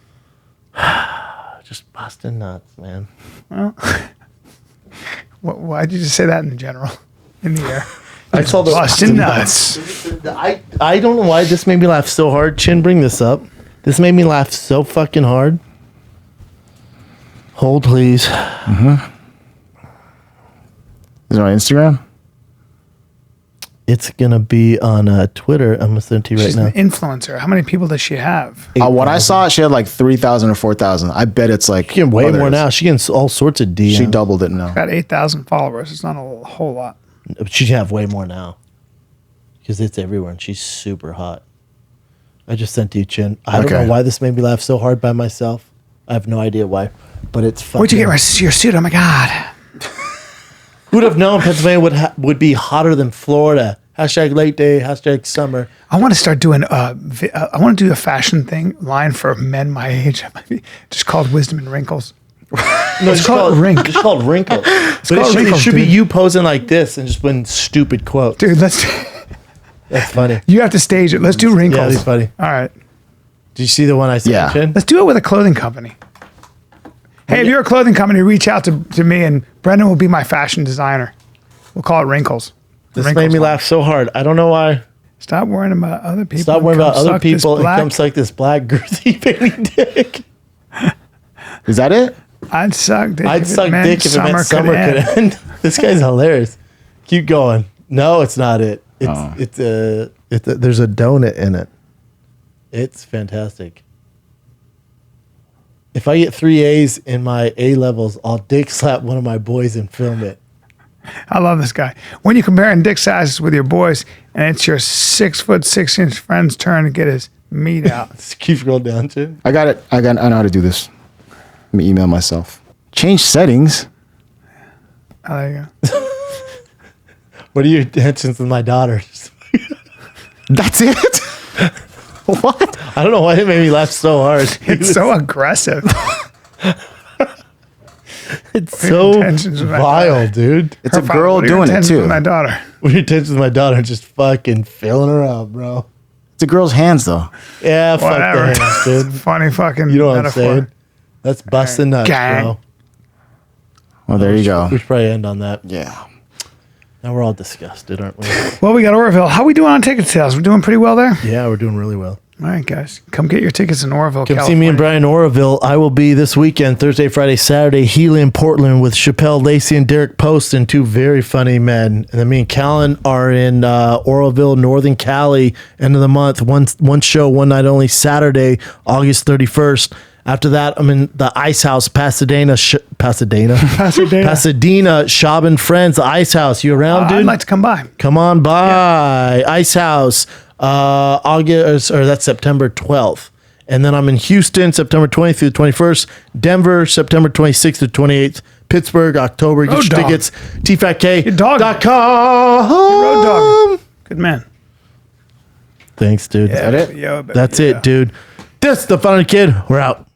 just busting nuts, man. Why'd you just say that in general? In the air. I saw the Busting nuts. I don't know why this made me laugh so hard. Chin, bring this up. This made me laugh so fucking hard. Hold, please. Is it on Instagram? It's gonna be on Twitter. I'm gonna send it to you She's right an now. influencer. How many people does she have? When I saw it, she had like 3,000 or 4,000. I bet it's like She getting way more others. now. She getting all sorts of DMs. She doubled it now. Got 8,000 followers. It's not a whole lot. She have way more now because it's everywhere, and she's super hot. I just sent you, Chin. I don't Okay. know why this made me laugh so hard by myself. I have no idea why, but it's fucking. Where'd you get your suit? Oh my god! Who'd have known Pennsylvania would be hotter than Florida? Hashtag late day. Hashtag summer. I want to start doing. I want to do a fashion line for men my age. Just called Wisdom and Wrinkles. No, It's called Wrinkle. It's called Wrinkle. But called it Wrinkles, should be dude. you posing like this and just putting stupid quotes. Dude, That's funny. You have to stage it. Let's do Wrinkles. Yeah, that's funny. All right. Did you see the one I sent? Yeah. Chin? Let's do it with a clothing company. Hey, if you're a clothing company, reach out to me, and Brendan will be my fashion designer. We'll call it Wrinkles. This Wrinkles made me line. laugh so hard. I don't know why. Stop worrying about other people. Stop worrying Come about other suck this people and black- come suck this black girthy baby dick. Is that it? I'd suck dick. I'd if suck it meant dick if it meant summer could end. This guy's hilarious. Keep going. No, it's not it. It's there's a donut in it. It's fantastic. If I get 3 A's in my A levels, I'll dick slap one of my boys and film it. I love this guy. When you're comparing dick sizes with your boys, and it's your 6'6" friend's turn to get his meat out. Just keep scrolling down, Jim. I got it. I know how to do this. Let me email myself. Change settings. Oh, there you go. What are your intentions with my daughter? That's it? What? I don't know why it made me laugh so hard. It's so aggressive. It's so intentions with my vile, dude. It's a Her girl what are your doing it intentions too. with my daughter. What are your intentions with my daughter? Just fucking filling her out, bro. It's a girl's hands though. Yeah, fuck Whatever. the hands, dude. Funny fucking You know what metaphor. I'm saying? That's busting nuts, Gang. bro. Well, there you go. We should probably end on that. Yeah. Now we're all disgusted, aren't we? Well, we got Oroville. How we doing on ticket sales? We're doing pretty well there. Yeah, we're doing really well. All right, guys, come get your tickets in Oroville, Come California. see me and Bryan in Oroville. I will be this weekend, Thursday, Friday, Saturday, Healy in Portland with Chappelle Lacey and Derek Poston, two very funny men. And then me and Callen are in Oroville, Northern Cali, end of the month. One show, one night only, Saturday, August 31st. After that, I'm in the Ice House, Pasadena, Pasadena, Schaub and Friends, the Ice House. You around, dude? I'd like to come by. Come on by. Yeah. Ice House, August, or that's September 12th. And then I'm in Houston, September 20th through the 21st. Denver, September 26th to 28th. Pittsburgh, October. Get Road your dog. tickets. tfatk.com. Road dog. Good man. Thanks, dude. Yeah, that it? yo, That's yeah. it, dude. This the Funny Kid. We're out.